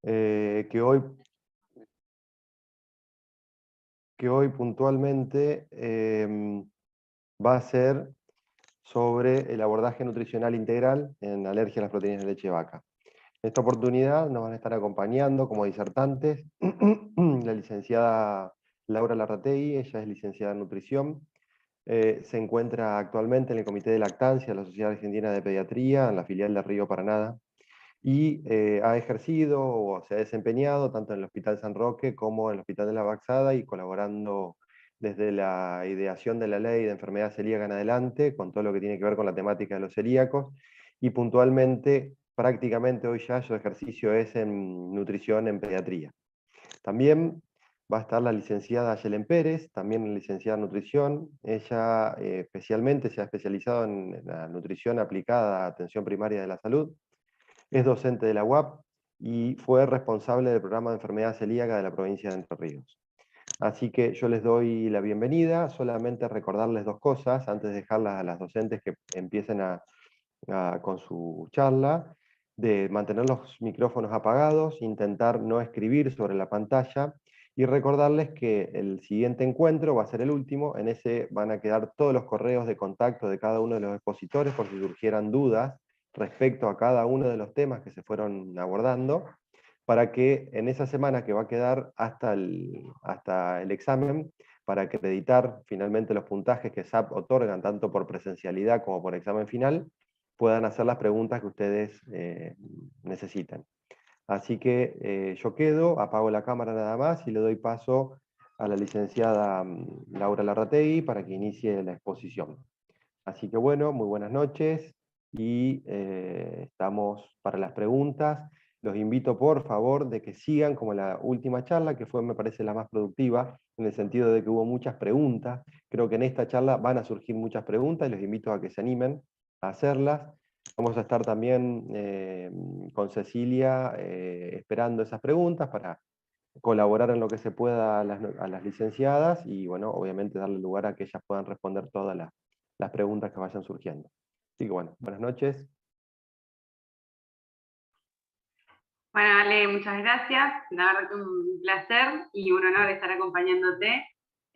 que hoy puntualmente va a ser sobre el abordaje nutricional integral en alergia a las proteínas de leche de vaca. En esta oportunidad nos van a estar acompañando como disertantes la licenciada Laura Larrategui, ella es licenciada en nutrición, se encuentra actualmente en el Comité de Lactancia de la Sociedad Argentina de Pediatría, en la filial de Río Paraná, y ha ejercido o se ha desempeñado tanto en el Hospital San Roque como en el Hospital de la Baxada y colaborando desde la ideación de la ley de enfermedad celíaca en adelante, con todo lo que tiene que ver con la temática de los celíacos, y puntualmente, prácticamente hoy ya su ejercicio es en nutrición en pediatría. También va a estar la licenciada Yelen Pérez, también licenciada en nutrición. Ella especialmente se ha especializado en la nutrición aplicada a atención primaria de la salud. Es docente de la UAP y fue responsable del programa de enfermedad celíaca de la provincia de Entre Ríos. Así que yo les doy la bienvenida, solamente recordarles dos cosas antes de dejarlas a las docentes que empiecen con su charla, de mantener los micrófonos apagados, intentar no escribir sobre la pantalla y recordarles que el siguiente encuentro va a ser el último, en ese van a quedar todos los correos de contacto de cada uno de los expositores por si surgieran dudas respecto a cada uno de los temas que se fueron abordando, para que en esa semana que va a quedar hasta el examen, para acreditar finalmente los puntajes que SAP otorgan tanto por presencialidad como por examen final, puedan hacer las preguntas que ustedes necesiten. Así que yo quedo, apago la cámara nada más y le doy paso a la licenciada Laura Larrategui para que inicie la exposición. Así que bueno, muy buenas noches y estamos para las preguntas. Los invito por favor de que sigan como la última charla, que fue me parece la más productiva, en el sentido de que hubo muchas preguntas. Creo que en esta charla van a surgir muchas preguntas y los invito a que se animen a hacerlas. Vamos a estar también con Cecilia esperando esas preguntas para colaborar en lo que se pueda a las licenciadas y bueno, obviamente darle lugar a que ellas puedan responder todas las preguntas que vayan surgiendo. Así que bueno, buenas noches. Bueno, Ale, muchas gracias. La verdad que un placer y un honor estar acompañándote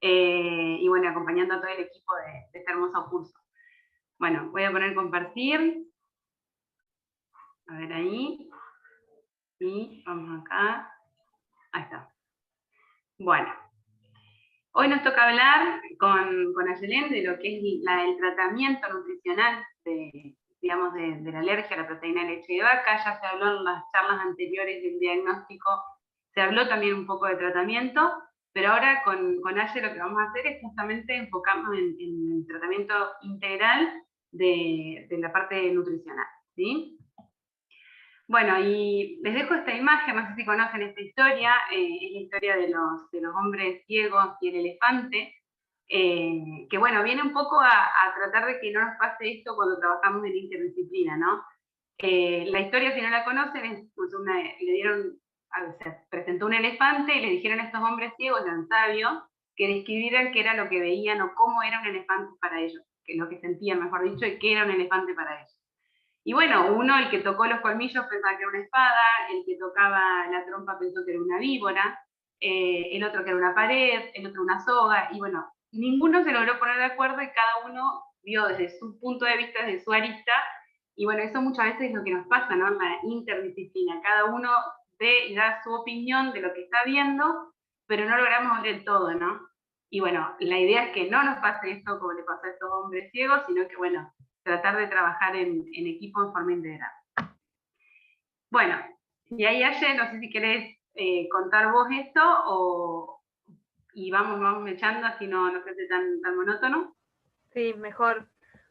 y bueno, acompañando a todo el equipo de este hermoso curso. Bueno, voy a poner compartir. A ver ahí. Y vamos acá. Ahí está. Bueno, hoy nos toca hablar con Ayelen de lo que es el tratamiento nutricional digamos, de la alergia a la proteína de leche de vaca. Ya se habló en las charlas anteriores del diagnóstico, se habló también un poco de tratamiento, pero ahora con Aye lo que vamos a hacer es justamente enfocarnos en el tratamiento integral de la parte nutricional, ¿sí? Bueno, y les dejo esta imagen, no sé si conocen esta historia, es la historia de los hombres ciegos y el elefante, que bueno, viene un poco a tratar de que no nos pase esto cuando trabajamos en interdisciplina, ¿no? La historia, si no la conocen, es pues se presentó un elefante y le dijeron a estos hombres ciegos, eran sabios, que describieran qué era lo que veían o cómo era un elefante para ellos, que lo que sentían, mejor dicho, y qué era un elefante para ellos. Y bueno, uno, el que tocó los colmillos, pensaba que era una espada, el que tocaba la trompa pensó que era una víbora, el otro que era una pared, el otro una soga, y bueno, ninguno se logró poner de acuerdo y cada uno vio desde su punto de vista, desde su arista, y bueno, eso muchas veces es lo que nos pasa, ¿no? En la interdisciplina, cada uno ve y da su opinión de lo que está viendo, pero no logramos ver el todo, ¿no? Y bueno, la idea es que no nos pase esto como le pasó a estos hombres ciegos, sino que bueno, tratar de trabajar en equipo en forma integral. Bueno, y ahí Aye, no sé si querés contar vos esto y vamos echando, así no se hace tan monótono. Sí, mejor.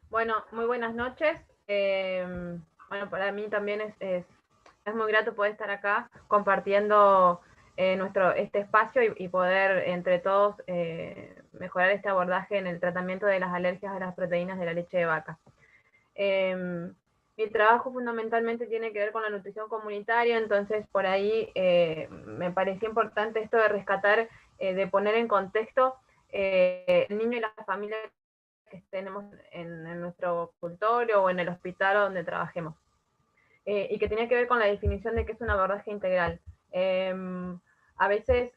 Bueno, muy buenas noches. Bueno, para mí también es muy grato poder estar acá compartiendo este espacio y poder entre todos mejorar este abordaje en el tratamiento de las alergias a las proteínas de la leche de vaca. Mi trabajo fundamentalmente tiene que ver con la nutrición comunitaria, entonces por ahí me pareció importante esto de rescatar, de poner en contexto el niño y la familia que tenemos en nuestro consultorio o en el hospital donde trabajemos. Y que tenía que ver con la definición de qué es un abordaje integral. A veces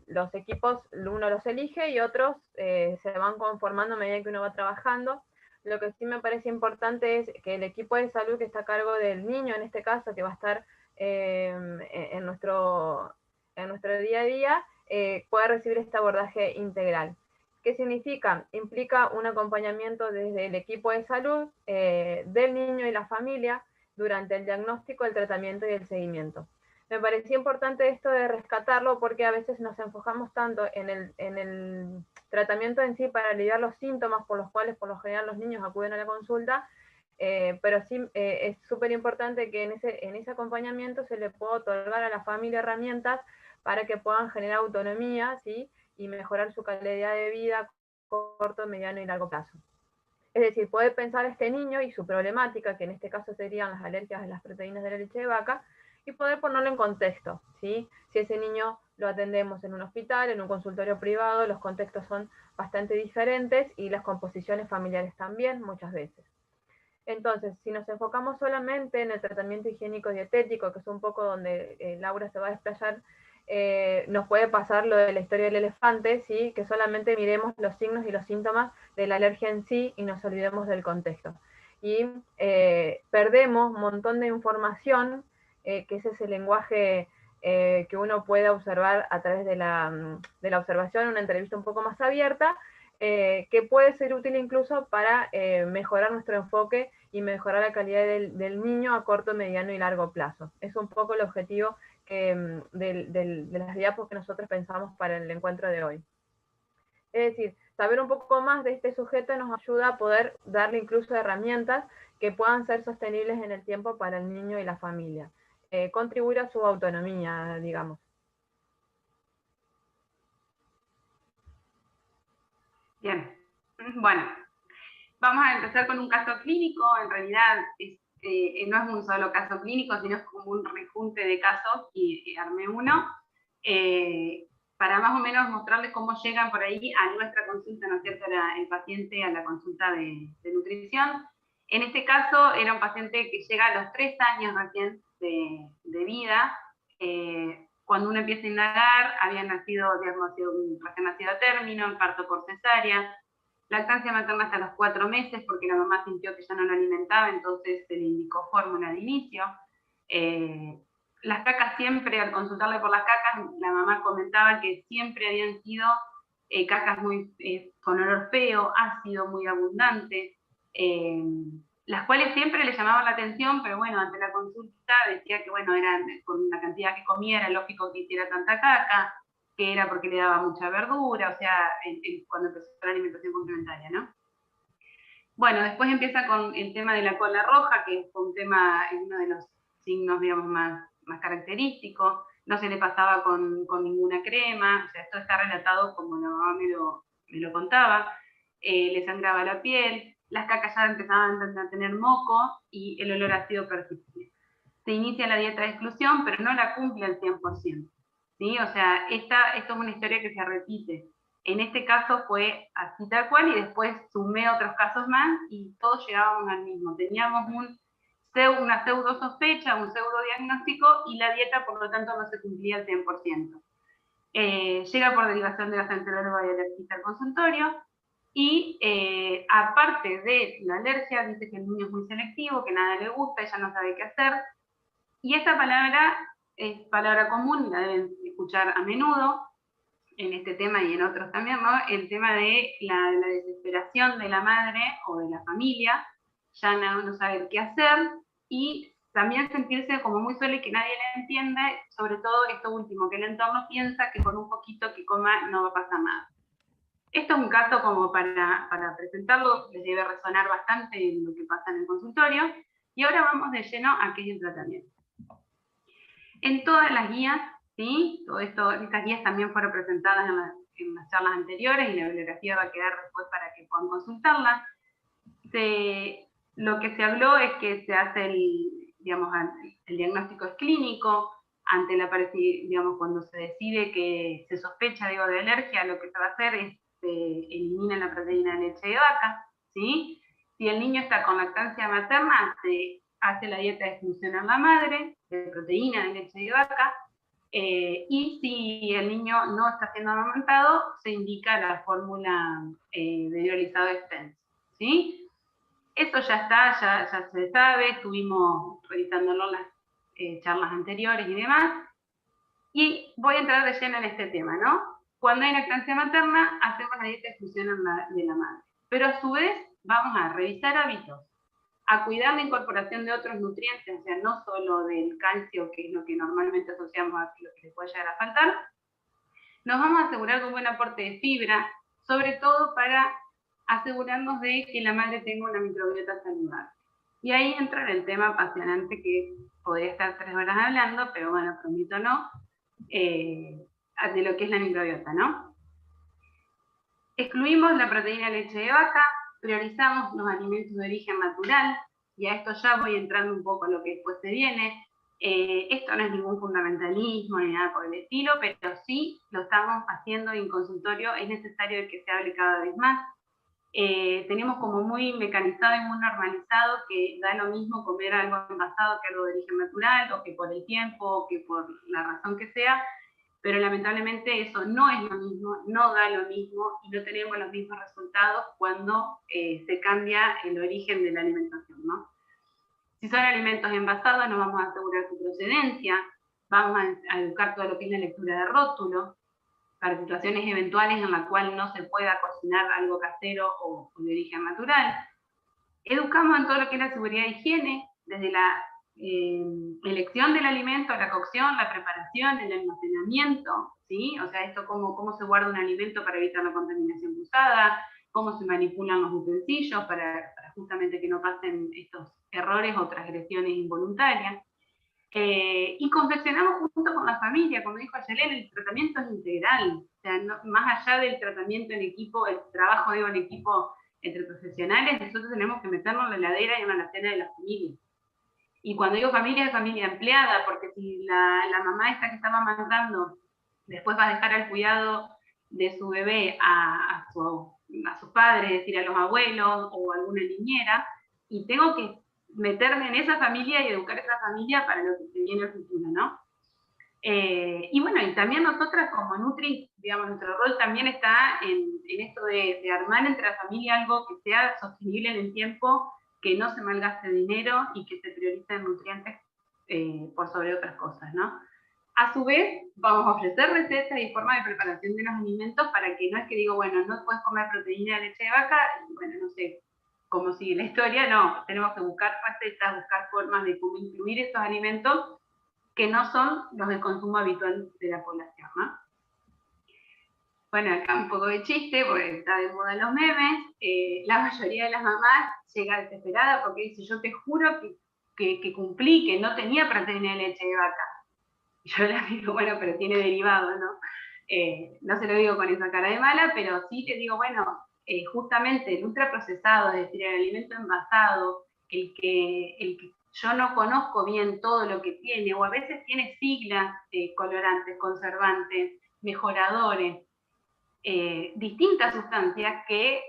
los equipos uno los elige y otros se van conformando a medida que uno va trabajando. Lo que sí me parece importante es que el equipo de salud que está a cargo del niño, en este caso, que va a estar en nuestro día a día, pueda recibir este abordaje integral. ¿Qué significa? Implica un acompañamiento desde el equipo de salud del niño y la familia durante el diagnóstico, el tratamiento y el seguimiento. Me parecía importante esto de rescatarlo porque a veces nos enfocamos tanto en el tratamiento en sí para aliviar los síntomas por los cuales por lo general los niños acuden a la consulta, pero sí es súper importante que en ese acompañamiento se le pueda otorgar a la familia herramientas para que puedan generar autonomía, ¿sí? Y mejorar su calidad de vida a corto, mediano y largo plazo. Es decir, puede pensar este niño y su problemática, que en este caso serían las alergias a las proteínas de la leche de vaca, y poder ponerlo en contexto, ¿sí? Si ese niño lo atendemos en un hospital, en un consultorio privado, los contextos son bastante diferentes y las composiciones familiares también, muchas veces. Entonces, si nos enfocamos solamente en el tratamiento higiénico dietético, que es un poco donde Laura se va a desplayar, nos puede pasar lo de la historia del elefante, ¿sí? Que solamente miremos los signos y los síntomas de la alergia en sí y nos olvidemos del contexto. Y perdemos un montón de información, que ese es el lenguaje que uno puede observar a través de la observación, una entrevista un poco más abierta, que puede ser útil incluso para mejorar nuestro enfoque y mejorar la calidad del niño a corto, mediano y largo plazo. Es un poco el objetivo de las diapos que nosotros pensamos para el encuentro de hoy. Es decir, saber un poco más de este sujeto nos ayuda a poder darle incluso herramientas que puedan ser sostenibles en el tiempo para el niño y la familia. Contribuir a su autonomía, digamos. Bien, bueno, vamos a empezar con un caso clínico. En realidad no es un solo caso clínico, sino es como un rejunte de casos y armé uno para más o menos mostrarles cómo llegan por ahí a nuestra consulta, ¿no es cierto?, el paciente a la consulta de nutrición. En este caso era un paciente que llega a los 3 años recién de vida. Cuando uno empieza a indagar, había nacido, recién nacido a término, en parto por cesárea, lactancia materna hasta los 4 meses, porque la mamá sintió que ya no lo alimentaba, entonces se le indicó fórmula de inicio. Las cacas siempre, al consultarle por las cacas, la mamá comentaba que siempre habían sido cacas muy, con olor feo, ácido, muy abundante, las cuales siempre le llamaban la atención, pero bueno, ante la consulta decía que bueno, era con la cantidad que comía, era lógico que hiciera tanta caca, que era porque le daba mucha verdura, o sea, cuando empezó la alimentación complementaria, ¿no? Bueno, después empieza con el tema de la cola roja, que es un tema, uno de los signos, digamos, más característicos. No se le pasaba con ninguna crema, o sea, esto está relatado como la mamá me lo contaba. Le sangraba la piel, las cacas ya empezaban a tener moco y el olor ácido persistía. Se inicia la dieta de exclusión, pero no la cumple al 100%. ¿Sí? O sea, esto es una historia que se repite. En este caso fue así tal cual y después sumé otros casos más y todos llegábamos al mismo. Teníamos una pseudo sospecha, un pseudo diagnóstico y la dieta por lo tanto no se cumplía al 100%. Llega por derivación de gastroenteróloga y alergista al consultorio y aparte de la alergia dice que el niño es muy selectivo, que nada le gusta, ella no sabe qué hacer. Y esta palabra es palabra común, la deben escuchar a menudo en este tema y en otros también, ¿no? El tema de la desesperación de la madre o de la familia, ya no saber qué hacer y también sentirse como muy sola y que nadie le entiende, sobre todo esto último, que el entorno piensa que con un poquito que coma no va a pasar nada. Esto es un caso como para presentarlo, les debe resonar bastante en lo que pasa en el consultorio, y ahora vamos de lleno a qué es el tratamiento. En todas las guías, ¿sí? Estas guías también fueron presentadas en las charlas anteriores y la bibliografía va a quedar después para que puedan consultarla. Lo que se habló es que se hace el diagnóstico es clínico, cuando se decide que se sospecha de alergia, lo que se va a hacer es se elimina la proteína de leche de vaca, ¿sí? Si el niño está con lactancia materna, se hace la dieta de exclusión a la madre, de proteína de leche de vaca. Y si el niño no está siendo amamantado, se indica la fórmula de hidrolizado extenso, ¿sí? Eso ya está, ya se sabe, estuvimos revisándolo en las charlas anteriores y demás. Y voy a entrar de lleno en este tema, ¿no? Cuando hay lactancia materna, hacemos la dieta exclusión de la madre. Pero a su vez, vamos a revisar hábitos, a cuidar la incorporación de otros nutrientes, o sea, no solo del calcio, que es lo que normalmente asociamos a lo que le puede llegar a faltar. Nos vamos a asegurar de un buen aporte de fibra, sobre todo para asegurarnos de que la madre tenga una microbiota saludable. Y ahí entra el tema apasionante que podría estar 3 horas hablando, pero bueno, prometo no, de lo que es la microbiota, ¿no? Excluimos la proteína de leche de vaca, priorizamos los alimentos de origen natural, y a esto ya voy entrando un poco a lo que después se viene. Esto no es ningún fundamentalismo ni nada por el estilo, pero sí lo estamos haciendo en consultorio, es necesario que se hable cada vez más. Tenemos como muy mecanizado y muy normalizado que da lo mismo comer algo envasado que algo de origen natural, o que por el tiempo, o que por la razón que sea, pero lamentablemente eso no es lo mismo, no da lo mismo y no tenemos los mismos resultados cuando se cambia el origen de la alimentación, ¿no? Si son alimentos envasados, nos vamos a asegurar su procedencia, vamos a educar todo lo que es la lectura de rótulo, para situaciones eventuales en las cuales no se pueda cocinar algo casero o de origen natural. Educamos en todo lo que es la seguridad e higiene, desde la elección del alimento, la cocción, la preparación, el almacenamiento, ¿sí? O sea, esto cómo se guarda un alimento para evitar la contaminación cruzada, cómo se manipulan los utensilios para justamente que no pasen estos errores o transgresiones involuntarias. Y confeccionamos junto con la familia, como dijo Ayelen, el tratamiento es integral, o sea, no, más allá del tratamiento en equipo, el trabajo en equipo entre profesionales, nosotros tenemos que meternos en la heladera y en la alacena de la familia. Y cuando digo familia, es familia empleada, porque si la mamá esta que estaba amamantando después va a dejar al cuidado de su bebé a sus padres, es decir, a los abuelos o alguna niñera, y tengo que meterme en esa familia y educar a esa familia para lo que se viene el futuro, ¿no? Y bueno, y también nosotras como Nutri, digamos, nuestro rol también está en esto de armar entre la familia algo que sea sostenible en el tiempo, que no se malgaste dinero y que se prioricen nutrientes por sobre otras cosas, ¿no? A su vez, vamos a ofrecer recetas y formas de preparación de los alimentos para que no es que digo, bueno, no puedes comer proteína de leche de vaca, y bueno, no sé cómo sigue la historia, no, tenemos que buscar recetas, buscar formas de cómo incluir estos alimentos que no son los de consumo habitual de la población, ¿no? Bueno, acá un poco de chiste, porque está de moda los memes, la mayoría de las mamás llega desesperada porque dice, yo te juro que cumplí, que no tenía proteína de leche de vaca. Y yo le digo, bueno, pero tiene derivado, ¿no? No se lo digo con esa cara de mala, pero sí te digo, bueno, justamente el ultraprocesado, es decir, el alimento envasado, el que yo no conozco bien todo lo que tiene, o a veces tiene siglas, colorantes, conservantes, mejoradores, distintas sustancias que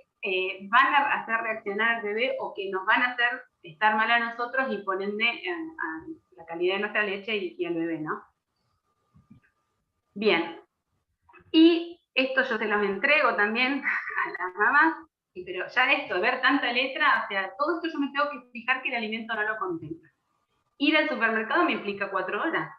van a hacer reaccionar al bebé o que nos van a hacer estar mal a nosotros y por ende a la calidad de nuestra leche y al bebé, ¿no? Bien, y esto yo se los entrego también a las mamás, pero ya esto, ver tanta letra, o sea, todo esto yo me tengo que fijar que el alimento no lo contempla. Ir al supermercado me implica 4 horas,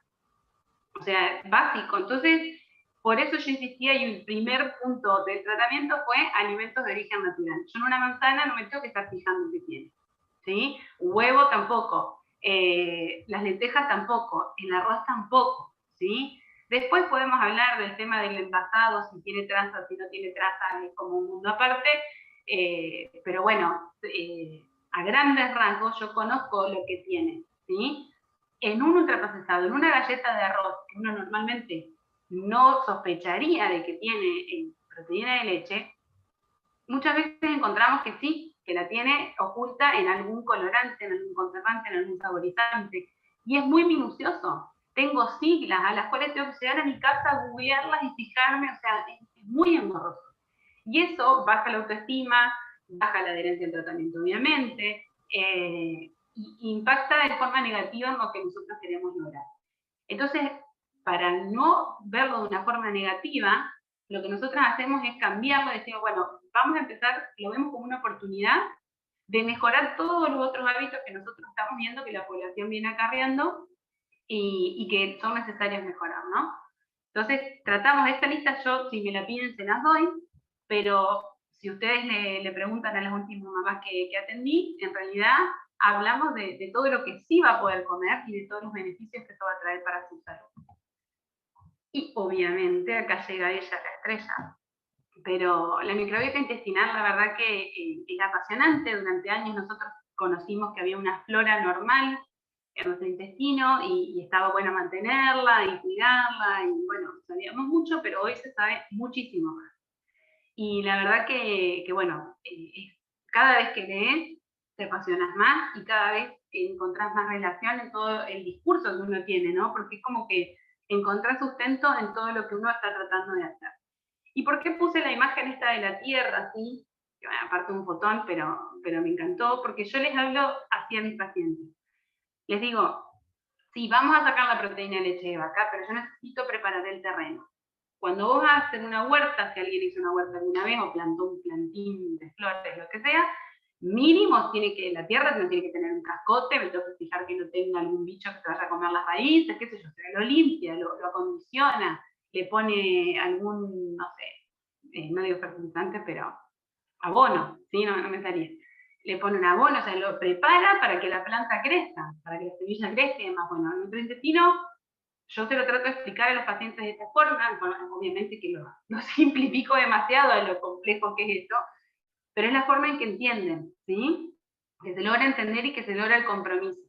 o sea, básico. Entonces, por eso yo insistía y el primer punto del tratamiento fue alimentos de origen natural. Yo en una manzana no me tengo que estar fijando qué tiene, ¿sí? Huevo tampoco, las lentejas tampoco, el arroz tampoco, ¿sí? Después podemos hablar del tema del envasado, si tiene traza, si no tiene traza, es como un mundo aparte, pero bueno, a grandes rasgos yo conozco lo que tiene, ¿sí? En un ultraprocesado, en una galleta de arroz, que uno normalmente no sospecharía de que tiene proteína de leche, muchas veces encontramos que sí, que la tiene oculta en algún colorante, en algún conservante, en algún saborizante, y es muy minucioso. Tengo siglas a las cuales tengo que llegar a mi casa, googlearlas y fijarme, o sea, es muy engorroso. Y eso baja la autoestima, baja la adherencia al tratamiento, obviamente, y impacta de forma negativa en lo que nosotros queremos lograr. Entonces, para no verlo de una forma negativa, lo que nosotros hacemos es cambiarlo, decimos, bueno, vamos a empezar, lo vemos como una oportunidad de mejorar todos los otros hábitos que nosotros estamos viendo que la población viene acarreando y que son necesarios mejorar, ¿no? Entonces, tratamos esta lista, yo si me la piden se las doy, pero si ustedes le preguntan a las últimas mamás que atendí, en realidad hablamos de todo lo que sí va a poder comer y de todos los beneficios que esto va a traer para su salud. Y obviamente acá llega ella, la estrella. Pero la microbiota intestinal, la verdad que es apasionante. Durante años nosotros conocimos que había una flora normal en nuestro intestino y estaba bueno mantenerla y cuidarla. Y bueno, sabíamos mucho, pero hoy se sabe muchísimo más. Y la verdad que bueno, cada vez que lees te apasionas más y cada vez encontrás más relación en todo el discurso que uno tiene, ¿no? Porque es como que encontrás sustento en todo lo que uno está tratando de hacer. ¿Y por qué puse la imagen esta de la Tierra así? Bueno, aparte un fotón, pero me encantó, porque yo les hablo así a mis pacientes. Les digo, sí, vamos a sacar la proteína de leche de vaca, pero yo necesito preparar el terreno. Cuando vos haces una huerta, si alguien hizo una huerta alguna vez o plantó un plantín de flores, lo que sea, mínimo tiene que, la tierra no tiene que tener un cascote, me tengo que fijar que no tenga algún bicho que se vaya a comer las raíces, qué sé yo, se lo limpia, lo acondiciona, le pone algún, no sé, no digo fertilizante, pero abono, ¿sí? No me salía. Le pone un abono, o sea, lo prepara para que la planta crezca, para que la semilla crezca y demás. Bueno, nuestro intestino, yo se lo trato de explicar a los pacientes de esta forma, obviamente que lo simplifico demasiado a lo complejo que es esto, pero es la forma en que entienden, ¿sí? Que se logra entender y que se logra el compromiso.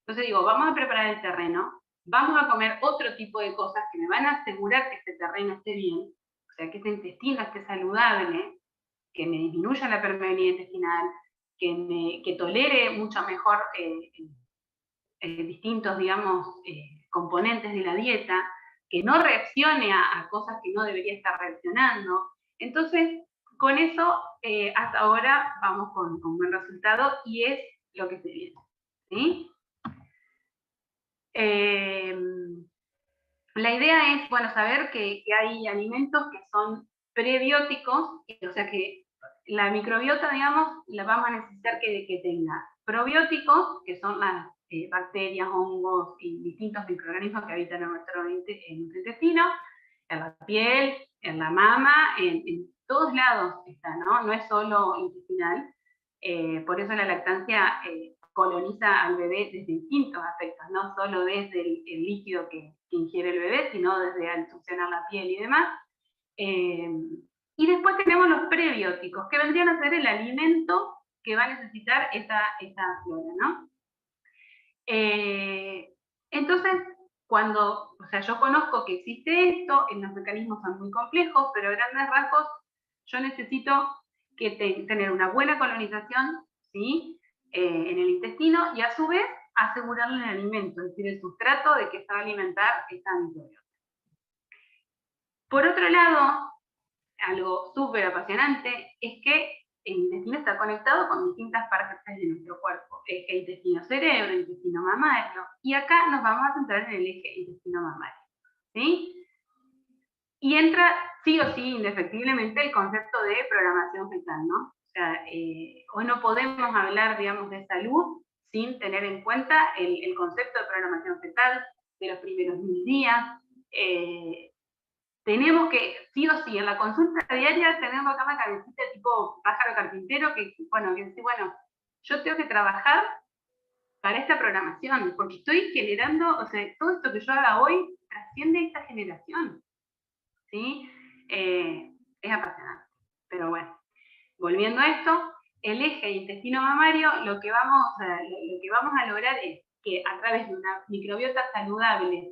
Entonces digo, vamos a preparar el terreno, vamos a comer otro tipo de cosas que me van a asegurar que este terreno esté bien, o sea, que este intestino esté saludable, que me disminuya la permeabilidad intestinal, que tolere mucho mejor distintos, digamos, componentes de la dieta, que no reaccione a cosas que no debería estar reaccionando. Entonces, con eso, hasta ahora vamos con buen resultado y es lo que se viene, ¿sí? La idea es, bueno, saber que hay alimentos que son prebióticos, o sea que la microbiota, digamos, la vamos a necesitar que tenga probióticos, que son las bacterias, hongos y distintos microorganismos que habitan en nuestro intestino, en la piel, en la mama, en todos lados está, ¿no? No es solo intestinal. Por eso la lactancia coloniza al bebé desde distintos aspectos, no solo desde el líquido que ingiere el bebé, sino desde al succionar la piel y demás. Y después tenemos los prebióticos, que vendrían a ser el alimento que va a necesitar esta flora, ¿no? Entonces, cuando, o sea, yo conozco que existe esto, los mecanismos son muy complejos, pero a grandes rasgos yo necesito tener una buena colonización, ¿sí? En el intestino y a su vez asegurarle el alimento, es decir, el sustrato de que se va a alimentar esta microbiota. Por otro lado, algo súper apasionante es que el intestino está conectado con distintas partes de nuestro cuerpo, eje intestino-cerebro, intestino mamario, y acá nos vamos a centrar en el eje intestino-mamario, ¿sí? Y entra sí o sí, indefectiblemente, el concepto de programación fetal, ¿no? O sea, hoy no podemos hablar, digamos, de salud sin tener en cuenta el concepto de programación fetal de los primeros 1000 días. Tenemos que, sí o sí, en la consulta diaria tenemos acá una cabecita tipo pájaro carpintero que, bueno, yo tengo que trabajar para esta programación, porque estoy generando, o sea, todo esto que yo haga hoy trasciende esta generación, ¿sí? Es apasionante, pero bueno, volviendo a esto, el eje intestino mamario, lo que vamos a lograr es que a través de una microbiota saludable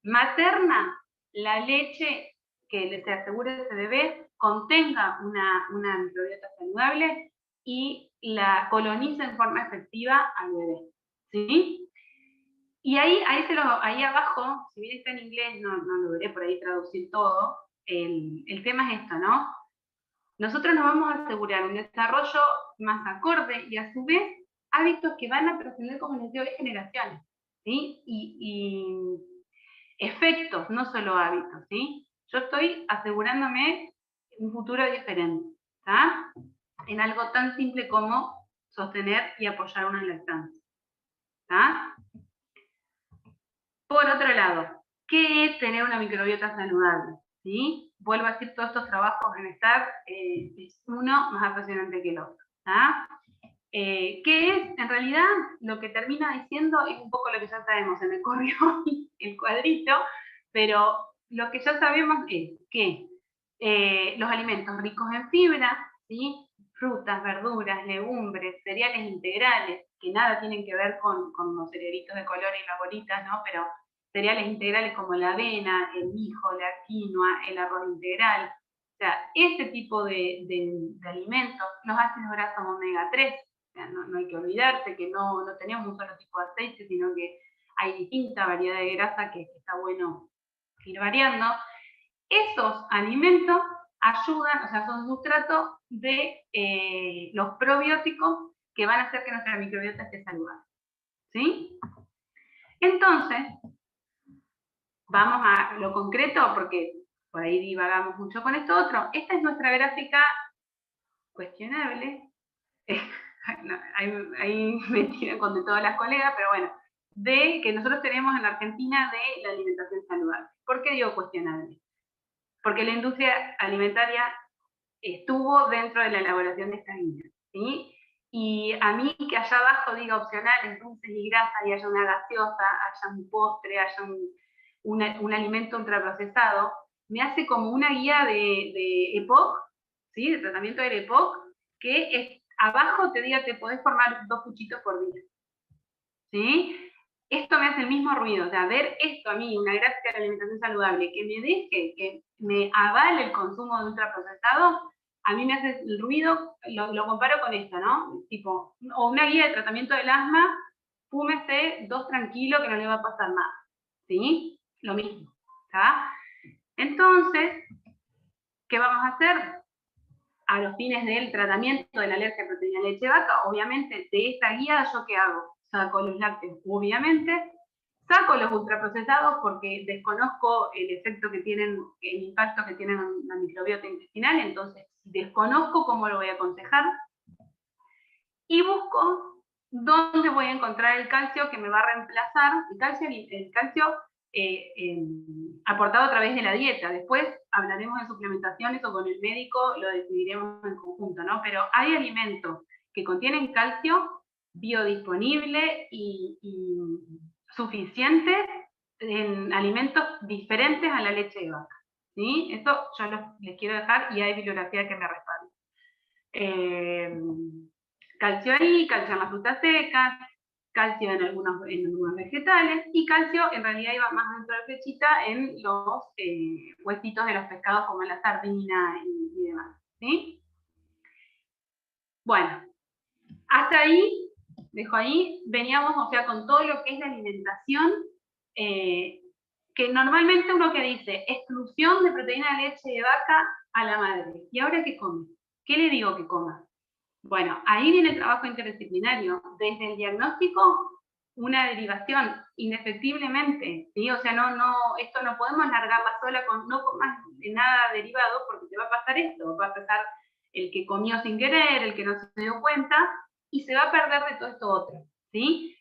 materna, la leche que se asegure a ese bebé contenga una microbiota saludable y la colonice en forma efectiva al bebé, ¿sí? Y ahí abajo, si bien está en inglés, no logré por ahí traducir todo, el tema es esto, ¿no? Nosotros nos vamos a asegurar un desarrollo más acorde y a su vez hábitos que van a trascender, como les digo, de generaciones, ¿sí? Y efectos, no solo hábitos, ¿sí? Yo estoy asegurándome un futuro diferente, ¿está? En algo tan simple como sostener y apoyar una lactancia, ¿está? Por otro lado, ¿qué es tener una microbiota saludable? ¿Sí? Vuelvo a decir, todos estos trabajos en estar es uno más apasionante que el otro, ¿está? ¿Qué es? En realidad, lo que termina diciendo es un poco lo que ya sabemos, se me corrió el cuadrito, pero lo que ya sabemos es que los alimentos ricos en fibra, ¿sí? Frutas, verduras, legumbres, cereales integrales, que nada tienen que ver con los cerealitos de color y las bolitas, ¿no? Pero cereales integrales como la avena, el mijo, la quinoa, el arroz integral. O sea, este tipo de alimentos, los ácidos grasos omega 3, o sea, no hay que olvidarse que no tenemos un solo tipo de aceite, sino que hay distinta variedad de grasa que está bueno ir variando. Esos alimentos ayudan, o sea, son sustrato de los probióticos que van a hacer que nuestra microbiota esté saludable. ¿Sí? Entonces, vamos a lo concreto, porque por ahí divagamos mucho con esto otro. Esta es nuestra gráfica cuestionable. Ahí me tiran con de todas las colegas, pero bueno, de que nosotros tenemos en la Argentina de la alimentación saludable. ¿Por qué digo cuestionable? Porque la industria alimentaria estuvo dentro de la elaboración de esta guía, ¿sí? Y a mí que allá abajo diga opcionales, dulces y grasas, y haya una gaseosa, haya un postre, haya un alimento ultraprocesado, me hace como una guía de EPOC, ¿sí? De tratamiento del EPOC, que es, abajo te diga te podés formar 2 puchitos por día, ¿sí? Esto me hace el mismo ruido, o sea, ver esto a mí, una gráfica de alimentación saludable, que me deje, que me avale el consumo de ultraprocesados, a mí me hace el ruido, lo comparo con esto, ¿no? Tipo, o una guía de tratamiento del asma, fúmese 2 tranquilo que no le va a pasar nada, ¿sí? Lo mismo, ¿está? Entonces, ¿qué vamos a hacer? A los fines del tratamiento de la alergia a proteína de leche de vaca, obviamente, de esta guía, ¿yo qué hago? Saco los lácteos, obviamente, saco los ultraprocesados porque desconozco el efecto que tienen, el impacto que tienen en la microbiota intestinal, entonces desconozco cómo lo voy a aconsejar y busco dónde voy a encontrar el calcio que me va a reemplazar, el calcio aportado a través de la dieta. Después hablaremos de suplementaciones o con el médico lo decidiremos en conjunto, ¿no? Pero hay alimentos que contienen calcio biodisponible y suficiente en alimentos diferentes a la leche de vaca, ¿sí? Eso yo les quiero dejar y hay bibliografía que me respalde. Calcio ahí, calcio en las frutas secas, calcio en algunos vegetales, y calcio en realidad iba más dentro de la flechita en los huesitos de los pescados como la sardina y demás, ¿sí? Bueno, hasta ahí, dejo ahí, veníamos, o sea, con todo lo que es la alimentación, que normalmente uno que dice, exclusión de proteína de leche de vaca a la madre. ¿Y ahora qué come? ¿Qué le digo que coma? Bueno, ahí viene el trabajo interdisciplinario. Desde el diagnóstico, una derivación, indefectiblemente, ¿sí? O sea, esto no podemos largarla sola, no comas nada derivado, porque te va a pasar esto, va a pasar el que comió sin querer, el que no se dio cuenta, y se va a perder de todo esto otro, ¿sí?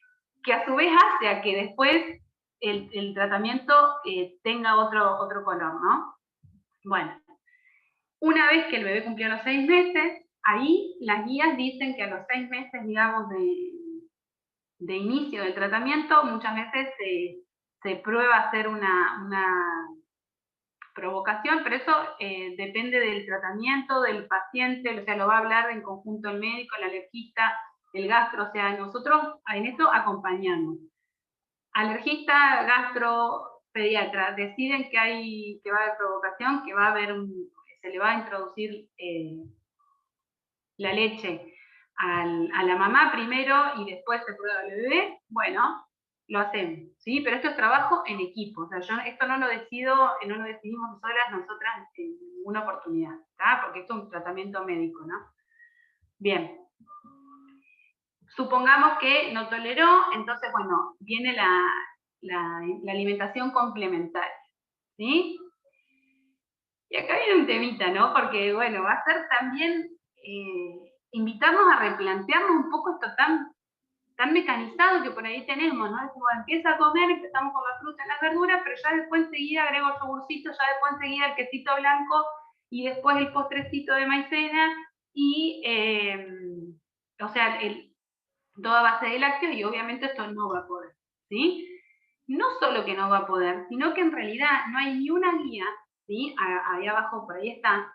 Que a su vez hace a que después el tratamiento tenga otro color, ¿no? Bueno, una vez que el bebé cumplió los 6 meses, ahí las guías dicen que a los 6 meses, digamos, de inicio del tratamiento, muchas veces se prueba hacer una provocación, pero eso depende del tratamiento, del paciente, o sea, lo va a hablar en conjunto el médico, el alergista, el gastro, o sea, nosotros en esto acompañamos. Alergista, gastro, pediatra, deciden que va a haber provocación, que va a haber se le va a introducir la leche a la mamá primero y después se prueba al bebé, bueno, lo hacemos, ¿sí? Pero esto es trabajo en equipo, o sea, esto no lo decidimos solas nosotras en ninguna oportunidad, ¿tá? Porque esto es un tratamiento médico, ¿no? Bien. Supongamos que no toleró, entonces, bueno, viene la alimentación complementaria, ¿sí? Y acá viene un temita, ¿no? Porque, bueno, va a ser también invitarnos a replantearnos un poco esto tan mecanizado que por ahí tenemos, ¿no? Decimos, bueno, empieza a comer, empezamos con la fruta y las verduras, pero ya después enseguida agrego el yogurcito, ya después enseguida el quesito blanco y después el postrecito de maicena y, o sea, toda base de lácteos y obviamente esto no va a poder, ¿sí? No solo que no va a poder, sino que en realidad no hay ni una guía, ¿sí? Ahí abajo, por ahí está,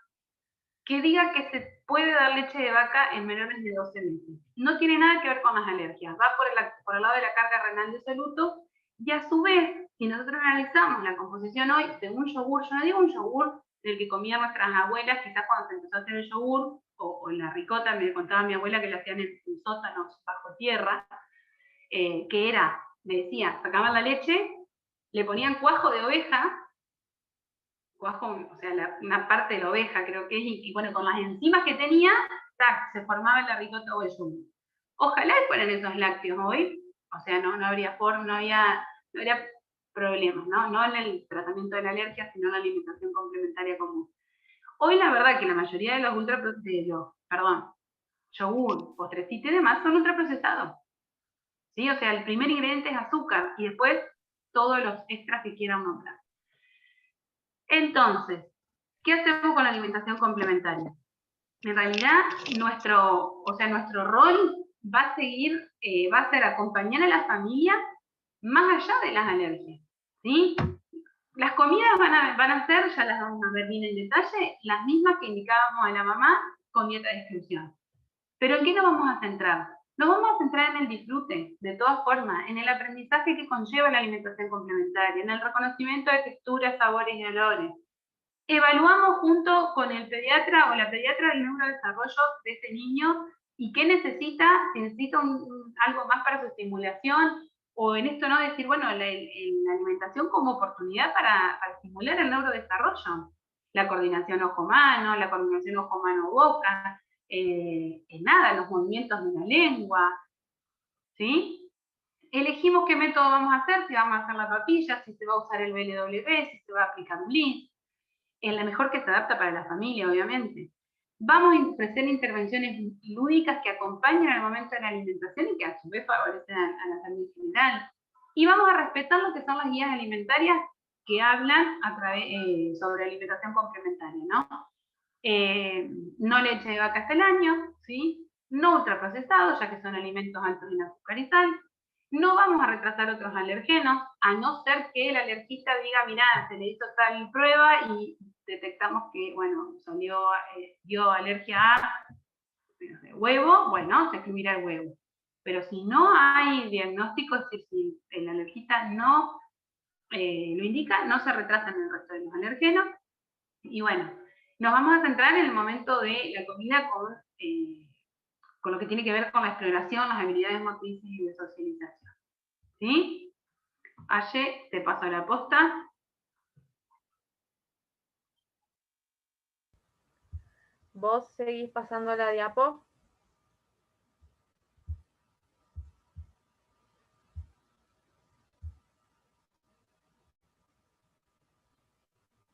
que diga que se puede dar leche de vaca en menores de 12 meses. No tiene nada que ver con las alergias, va por el lado de la carga renal de soluto, y a su vez, si nosotros analizamos la composición hoy de un yogur, yo no digo un yogur del que comían nuestras abuelas, quizás cuando se empezó a hacer el yogur, o la ricota, me contaba mi abuela que la hacían en sótanos bajo tierra, que era, me decía, sacaban la leche, le ponían cuajo de oveja, cuajo, o sea, una parte de la oveja creo que es, y bueno, con las enzimas que tenía, tac, se formaba la ricota o el yogur. Ojalá fueran esos lácteos hoy, o sea, no habría forma, no habría problemas, ¿no? En el tratamiento de la alergia, sino en la alimentación complementaria común. Hoy la verdad que la mayoría de los yogur, postrecito y demás son ultraprocesados. ¿Sí? O sea, el primer ingrediente es azúcar y después todos los extras que quieran nombrar. Entonces, ¿qué hacemos con la alimentación complementaria? En realidad, nuestro rol va a seguir, va a ser acompañar a la familia más allá de las alergias, ¿sí? Las comidas van a ser, ya las vamos a ver bien en detalle, las mismas que indicábamos a la mamá con dieta de exclusión. ¿Pero en qué nos vamos a centrar? Nos vamos a centrar en el disfrute, de todas formas, en el aprendizaje que conlleva la alimentación complementaria, en el reconocimiento de texturas, sabores y olores. Evaluamos junto con el pediatra o la pediatra el neurodesarrollo de ese niño y qué necesita, si necesita algo más para su estimulación, o en esto no decir, bueno, la alimentación como oportunidad para estimular el neurodesarrollo. La coordinación ojo-mano, la coordinación ojo-mano-boca, nada, los movimientos de la lengua, ¿sí? Elegimos qué método vamos a hacer, si vamos a hacer la papilla, si se va a usar el BLW, si se va a aplicar un blitz, en la mejor que se adapta para la familia, obviamente. Vamos a ofrecer intervenciones lúdicas que acompañan al momento de la alimentación y que a su vez favorecen a la salud general. Y vamos a respetar lo que son las guías alimentarias que hablan sobre alimentación complementaria, ¿no? No leche de vaca hasta el año, ¿sí? No ultraprocesados, ya que son alimentos altos en azúcar y sal. No vamos a retrasar otros alergenos, a no ser que el alergista diga, mirá, se le hizo tal prueba y detectamos que, bueno, dio alergia a huevo, bueno, se escribirá el huevo. Pero si no hay diagnóstico, es decir, si el alergista no lo indica, no se retrasan el resto de los alergenos. Y bueno, nos vamos a centrar en el momento de la comida con lo que tiene que ver con la exploración, las habilidades motrices y de socialización. ¿Sí? Aye, te paso la posta. ¿Vos seguís pasando la diapo?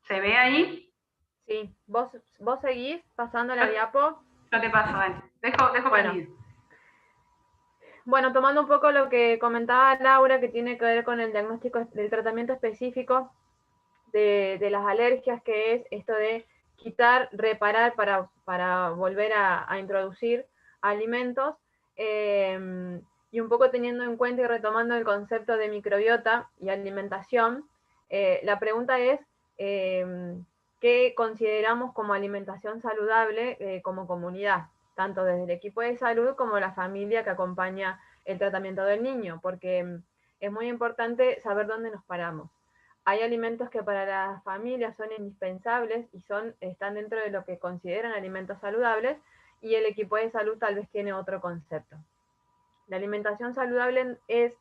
¿Se ve ahí? Sí, ¿vos seguís pasando la diapo? Yo te paso, dale. Dejo bueno. prendido. Bueno, tomando un poco lo que comentaba Laura, que tiene que ver con el diagnóstico del tratamiento específico de las alergias, que es esto de quitar, reparar para volver a introducir alimentos, y un poco teniendo en cuenta y retomando el concepto de microbiota y alimentación, la pregunta es, ¿qué consideramos como alimentación saludable como comunidad? Tanto desde el equipo de salud como la familia que acompaña el tratamiento del niño, porque es muy importante saber dónde nos paramos. Hay alimentos que para las familias son indispensables y están dentro de lo que consideran alimentos saludables, y el equipo de salud tal vez tiene otro concepto. La alimentación saludable es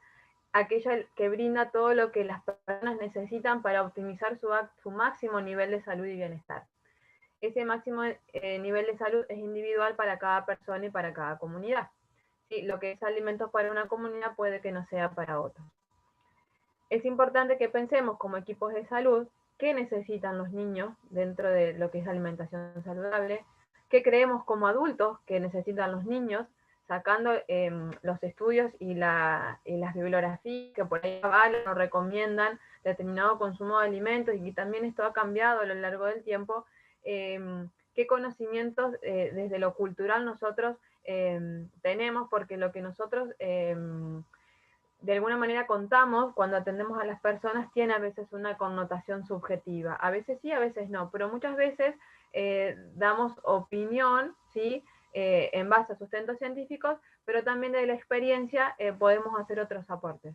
aquella que brinda todo lo que las personas necesitan para optimizar su máximo nivel de salud y bienestar. Ese máximo nivel de salud es individual para cada persona y para cada comunidad. Sí, lo que es alimentos para una comunidad puede que no sea para otra. es importante que pensemos como equipos de salud qué necesitan los niños dentro de lo que es alimentación saludable, qué creemos como adultos que necesitan los niños, sacando los estudios y las bibliografías que por ahí valen o recomiendan determinado consumo de alimentos, y que también esto ha cambiado a lo largo del tiempo, qué conocimientos desde lo cultural nosotros tenemos, porque lo que nosotros de alguna manera contamos cuando atendemos a las personas tiene a veces una connotación subjetiva. A veces sí, a veces no, pero muchas veces damos opinión, ¿sí? En base a sustentos científicos, pero también de la experiencia podemos hacer otros aportes.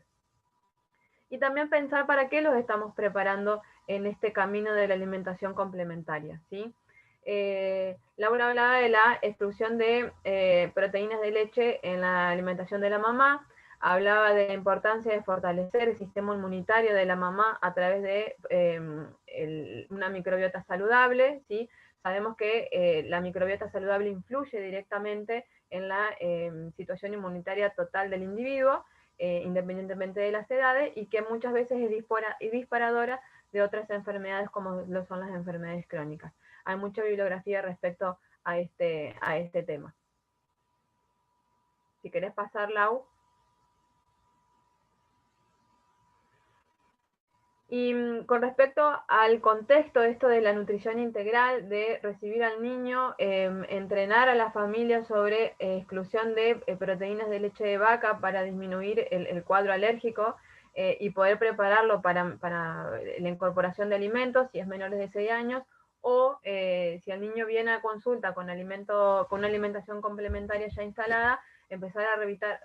Y también pensar para qué los estamos preparando en este camino de la alimentación complementaria, ¿sí? Laura hablaba de la exclusión de proteínas de leche en la alimentación de la mamá, hablaba de la importancia de fortalecer el sistema inmunitario de la mamá a través de una microbiota saludable, ¿sí? Sabemos que la microbiota saludable influye directamente en la situación inmunitaria total del individuo, independientemente de las edades, y que muchas veces es disparadora de otras enfermedades como lo son las enfermedades crónicas. Hay mucha bibliografía respecto a este tema. Si querés pasar, Lau. Y con respecto al contexto, esto de la nutrición integral, de recibir al niño, entrenar a la familia sobre exclusión de proteínas de leche de vaca para disminuir el cuadro alérgico y poder prepararlo para la incorporación de alimentos si es menores de 6 años, o si el niño viene a consulta con una alimentación complementaria ya instalada, empezar a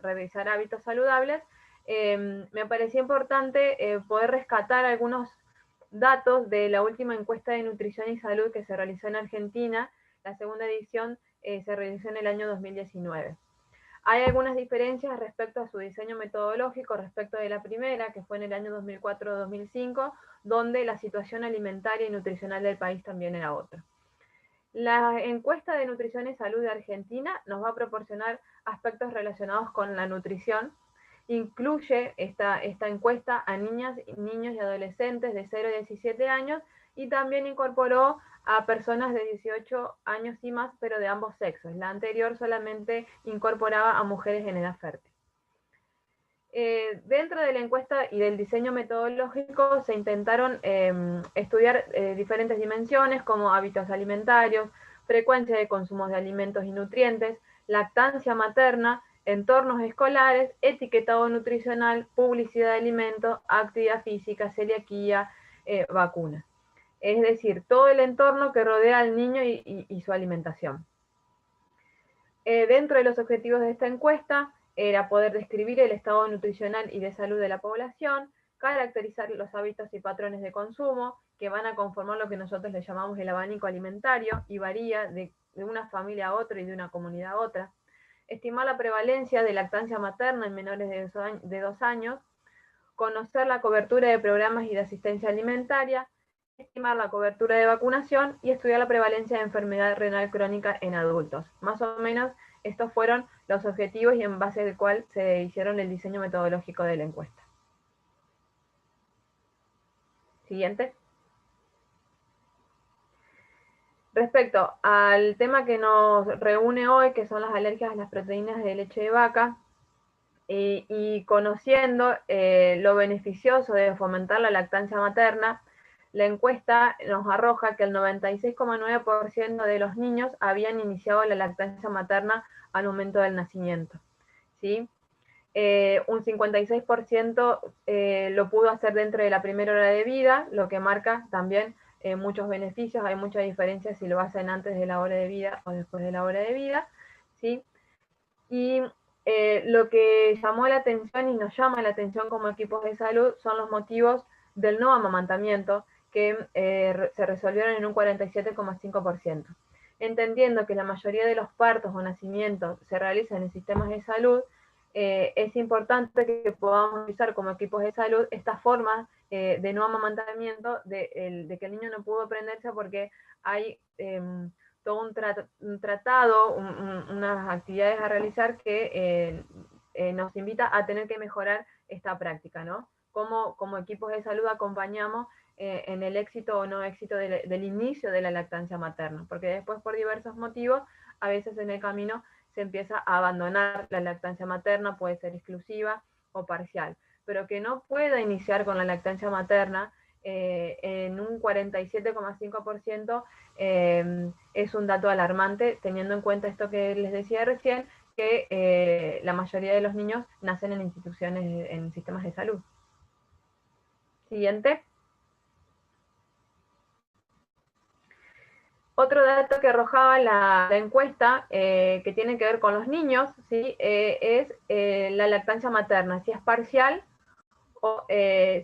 revisar hábitos saludables. Me parecía importante poder rescatar algunos datos de la última encuesta de nutrición y salud que se realizó en Argentina. La segunda edición se realizó en el año 2019. Hay algunas diferencias respecto a su diseño metodológico respecto de la primera, que fue en el año 2004-2005, donde la situación alimentaria y nutricional del país también era otra. La encuesta de nutrición y salud de Argentina nos va a proporcionar aspectos relacionados con la nutrición. Incluye esta encuesta a niñas, niños y adolescentes de 0 a 17 años, y también incorporó a personas de 18 años y más, pero de ambos sexos. La anterior solamente incorporaba a mujeres en edad fértil. Dentro de la encuesta y del diseño metodológico se intentaron estudiar diferentes dimensiones como hábitos alimentarios, frecuencia de consumos de alimentos y nutrientes, lactancia materna, entornos escolares, etiquetado nutricional, publicidad de alimentos, actividad física, celiaquía, vacunas. Es decir, todo el entorno que rodea al niño y su alimentación. Dentro de los objetivos de esta encuesta era poder describir el estado nutricional y de salud de la población, caracterizar los hábitos y patrones de consumo que van a conformar lo que nosotros le llamamos el abanico alimentario, y varía de una familia a otra y de una comunidad a otra. Estimar la prevalencia de lactancia materna en menores de 2 años, conocer la cobertura de programas y de asistencia alimentaria, estimar la cobertura de vacunación y estudiar la prevalencia de enfermedad renal crónica en adultos. Más o menos estos fueron los objetivos y en base al cual se hicieron el diseño metodológico de la encuesta. Siguiente. Respecto al tema que nos reúne hoy, que son las alergias a las proteínas de leche de vaca, y conociendo lo beneficioso de fomentar la lactancia materna, la encuesta nos arroja que el 96,9% de los niños habían iniciado la lactancia materna al momento del nacimiento, ¿sí? Un 56% lo pudo hacer dentro de la primera hora de vida, lo que marca también muchos beneficios. Hay mucha diferencia si lo hacen antes de la hora de vida o después de la hora de vida, ¿sí? Y lo que llamó la atención y nos llama la atención como equipos de salud son los motivos del no amamantamiento, que se resolvieron en un 47,5%. Entendiendo que la mayoría de los partos o nacimientos se realizan en sistemas de salud, es importante que podamos usar como equipos de salud esta forma de no amamantamiento, de que el niño no pudo aprenderse porque hay todo un tratado, unas actividades a realizar que nos invita a tener que mejorar esta práctica, ¿no? cómo como equipos de salud acompañamos en el éxito o no éxito del inicio de la lactancia materna, porque después por diversos motivos, a veces en el camino se empieza a abandonar la lactancia materna, puede ser exclusiva o parcial, pero que no pueda iniciar con la lactancia materna en un 47,5% es un dato alarmante, teniendo en cuenta esto que les decía recién, que la mayoría de los niños nacen en instituciones, en sistemas de salud. Siguiente. Otro dato que arrojaba la encuesta, que tiene que ver con los niños, ¿sí? Es la lactancia materna, si es parcial o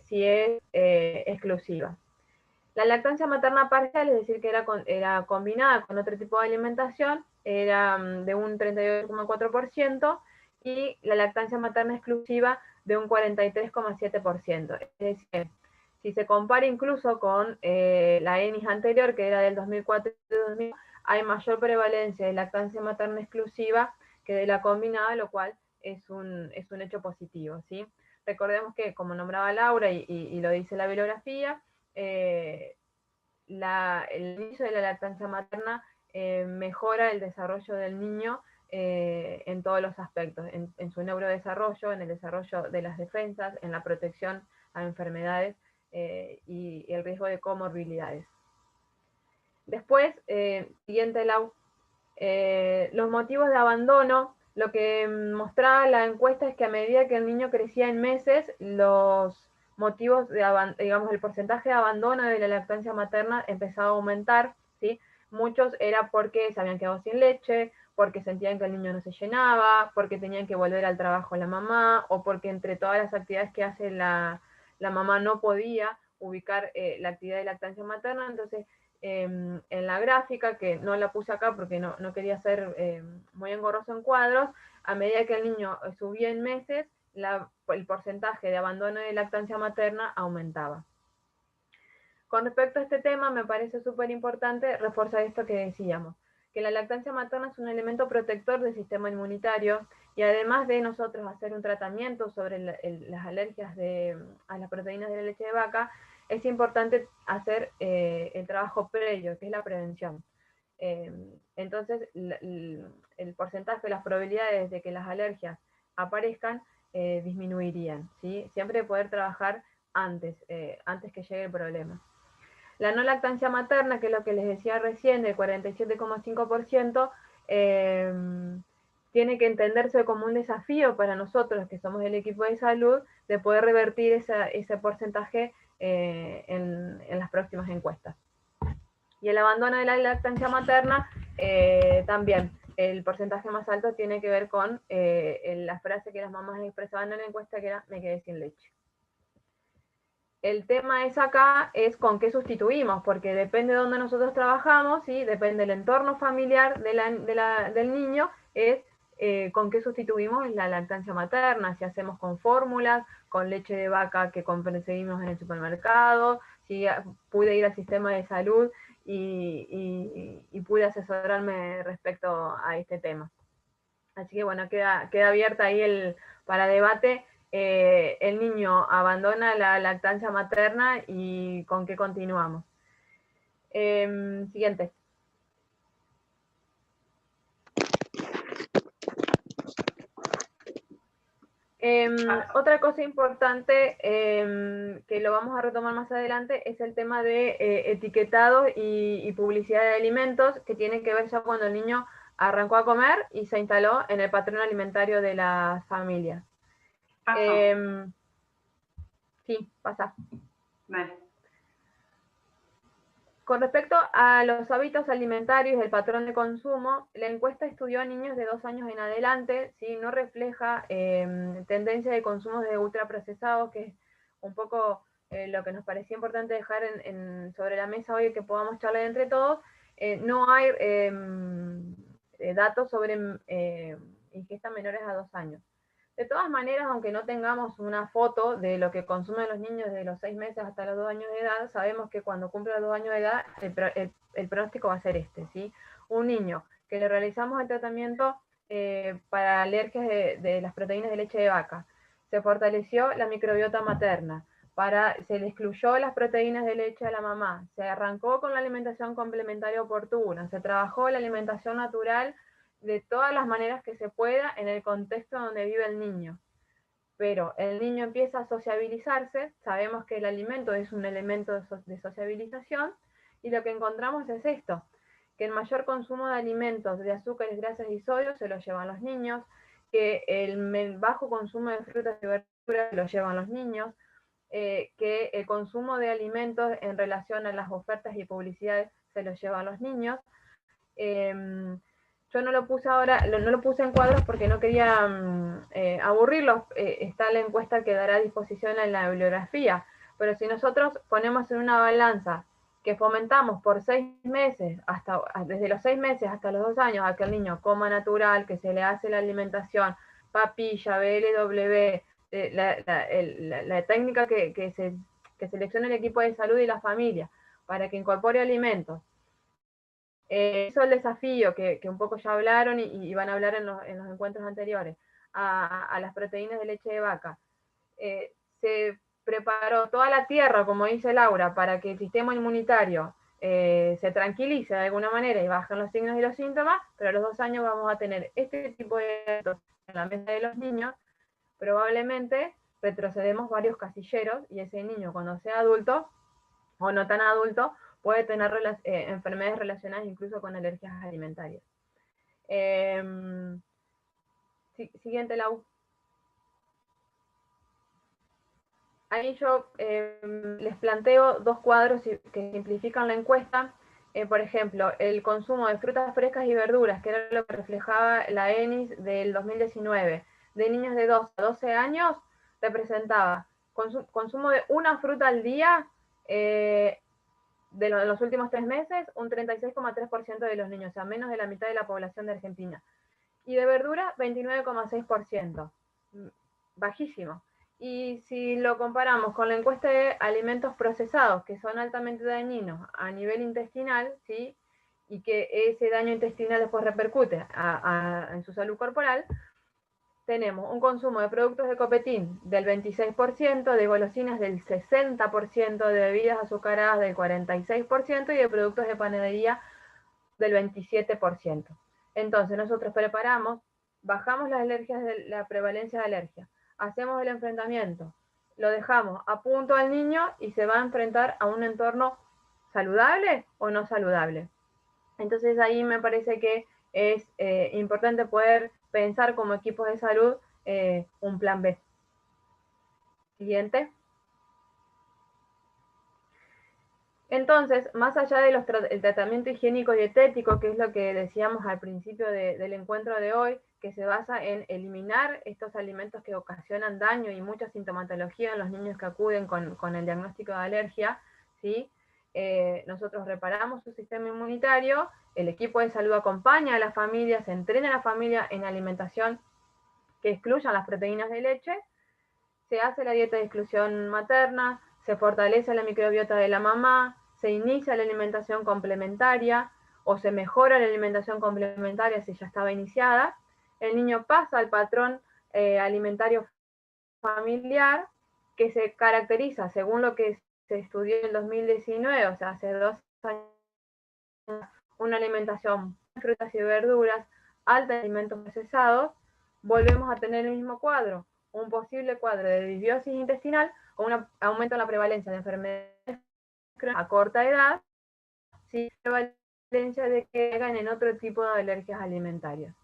si es exclusiva. La lactancia materna parcial, es decir, que era combinada con otro tipo de alimentación, era de un 38,4%, y la lactancia materna exclusiva de un 43,7%. Es decir, si se compara incluso con la ENIS anterior, que era del 2004 y 2000, hay mayor prevalencia de lactancia materna exclusiva que de la combinada, lo cual es un hecho positivo, ¿sí? Recordemos que, como nombraba Laura y lo dice la bibliografía, el inicio de la lactancia materna mejora el desarrollo del niño en todos los aspectos, en su neurodesarrollo, en el desarrollo de las defensas, en la protección a enfermedades y el riesgo de comorbilidades. Después, siguiente, Lau, los motivos de abandono. Lo que mostraba la encuesta es que a medida que el niño crecía en meses, los motivos de digamos, el porcentaje de abandono de la lactancia materna empezaba a aumentar, ¿sí? Muchos era porque se habían quedado sin leche, porque sentían que el niño no se llenaba, porque tenían que volver al trabajo la mamá, o porque entre todas las actividades que hace la mamá no podía ubicar la actividad de lactancia materna. Entonces, en la gráfica, que no la puse acá porque no quería ser muy engorroso en cuadros, a medida que el niño subía en meses, el porcentaje de abandono de lactancia materna aumentaba. Con respecto a este tema, me parece súper importante reforzar esto que decíamos, que la lactancia materna es un elemento protector del sistema inmunitario, y además de nosotros hacer un tratamiento sobre las alergias a las proteínas de la leche de vaca, es importante hacer el trabajo previo, que es la prevención. Entonces, el porcentaje, las probabilidades de que las alergias aparezcan disminuirían, ¿sí? Siempre poder trabajar antes que llegue el problema. La no lactancia materna, que es lo que les decía recién, del 47,5%, tiene que entenderse como un desafío para nosotros, que somos el equipo de salud, de poder revertir ese porcentaje en las próximas encuestas. Y el abandono de la lactancia materna, también, el porcentaje más alto tiene que ver con la frase que las mamás expresaban en la encuesta, que era: me quedé sin leche. El tema es con qué sustituimos, porque depende de dónde nosotros trabajamos, ¿sí? Depende del entorno familiar del niño, es con qué sustituimos la lactancia materna, si hacemos con fórmulas, con leche de vaca que conseguimos en el supermercado, si pude ir al sistema de salud y pude asesorarme respecto a este tema. Así que bueno, queda abierta ahí para debate. El niño abandona la lactancia materna y con qué continuamos. Siguiente. Otra cosa importante que lo vamos a retomar más adelante es el tema de etiquetado y publicidad de alimentos, que tiene que ver ya cuando el niño arrancó a comer y se instaló en el patrón alimentario de la familia. Sí, pasa. Vale. Con respecto a los hábitos alimentarios y el patrón de consumo, la encuesta estudió a niños de 2 años en adelante, ¿sí? No refleja tendencia de consumo de ultraprocesados, que es un poco lo que nos parecía importante dejar sobre la mesa hoy, que podamos charlar entre todos. No hay datos sobre ingesta menores a 2 años. De todas maneras, aunque no tengamos una foto de lo que consumen los niños de los 6 meses hasta los 2 años de edad, sabemos que cuando cumple los 2 años de edad, el pronóstico va a ser este, ¿sí? Un niño que le realizamos el tratamiento para alergias de las proteínas de leche de vaca, se fortaleció la microbiota materna, se le excluyó las proteínas de leche a la mamá, se arrancó con la alimentación complementaria oportuna, se trabajó la alimentación natural de todas las maneras que se pueda en el contexto donde vive el niño. Pero el niño empieza a sociabilizarse, sabemos que el alimento es un elemento de sociabilización, y lo que encontramos es esto, que el mayor consumo de alimentos de azúcares, grasas y sodio se lo llevan los niños, que el bajo consumo de frutas y verduras se lo llevan los niños, que el consumo de alimentos en relación a las ofertas y publicidades se lo llevan los niños. Yo no lo puse ahora, no lo puse en cuadros porque no quería aburrirlos. Está la encuesta que dará a disposición en la bibliografía. Pero si nosotros ponemos en una balanza que fomentamos por 6 meses, desde los 6 meses hasta los 2 años, a que el niño coma natural, que se le hace la alimentación, papilla, BLW, la técnica que selecciona el equipo de salud y la familia para que incorpore alimentos. Hizo el desafío que un poco ya hablaron y van a hablar en los encuentros anteriores, a las proteínas de leche de vaca. Se preparó toda la tierra, como dice Laura, para que el sistema inmunitario se tranquilice de alguna manera y bajen los signos y los síntomas, pero a los 2 años vamos a tener este tipo de datos en la mesa de los niños. Probablemente retrocedemos varios casilleros y ese niño, cuando sea adulto o no tan adulto, puede tener enfermedades relacionadas incluso con alergias alimentarias. Siguiente, Lau. Ahí yo les planteo 2 cuadros que simplifican la encuesta. Por ejemplo, el consumo de frutas frescas y verduras, que era lo que reflejaba la ENIS del 2019, de niños de 2 a 12 años, representaba consumo de una fruta al día de los últimos 3 meses, un 36,3% de los niños, o sea, menos de la mitad de la población de Argentina. Y de verdura, 29,6%. Bajísimo. Y si lo comparamos con la encuesta de alimentos procesados, que son altamente dañinos a nivel intestinal, ¿sí? Y que ese daño intestinal después repercute en su salud corporal, tenemos un consumo de productos de copetín del 26%, de golosinas del 60%, de bebidas azucaradas del 46% y de productos de panadería del 27%. Entonces nosotros preparamos, bajamos las alergias, la prevalencia de alergia, hacemos el enfrentamiento, lo dejamos a punto al niño y se va a enfrentar a un entorno saludable o no saludable. Entonces ahí me parece que es importante poder pensar como equipos de salud un plan B. Siguiente. Entonces, más allá del tratamiento higiénico dietético, que es lo que decíamos al principio del encuentro de hoy, que se basa en eliminar estos alimentos que ocasionan daño y mucha sintomatología en los niños que acuden con el diagnóstico de alergia, ¿sí? Nosotros reparamos su sistema inmunitario, el equipo de salud acompaña a la familia, se entrena a la familia en alimentación que excluyan las proteínas de leche, se hace la dieta de exclusión materna, se fortalece la microbiota de la mamá, se inicia la alimentación complementaria o se mejora la alimentación complementaria si ya estaba iniciada, el niño pasa al patrón alimentario familiar que se caracteriza según lo que se estudió en el 2019, o sea, hace 2 años, una alimentación de frutas y verduras, alta en alimentos procesados, volvemos a tener el mismo cuadro, un posible cuadro de disbiosis intestinal con un aumento en la prevalencia de enfermedades a corta edad, sin prevalencia de que caigan en otro tipo de alergias alimentarias.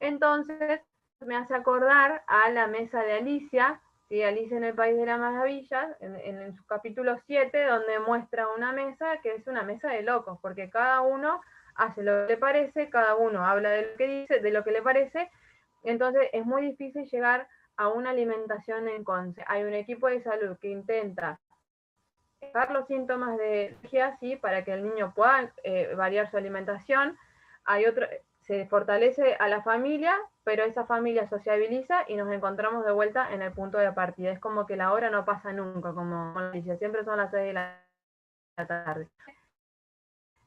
Entonces, me hace acordar a la mesa de Alicia, ¿sí? Alicia en el País de las Maravillas, en su capítulo 7, donde muestra una mesa que es una mesa de locos, porque cada uno hace lo que le parece, cada uno habla de lo que dice, de lo que le parece, entonces es muy difícil llegar a una alimentación en consenso. Hay un equipo de salud que intenta bajar los síntomas de alergia, ¿sí? Para que el niño pueda variar su alimentación. Hay otro, se fortalece a la familia, pero esa familia sociabiliza y nos encontramos de vuelta en el punto de partida. Es como que la hora no pasa nunca, como dice, siempre son las 6 de la tarde.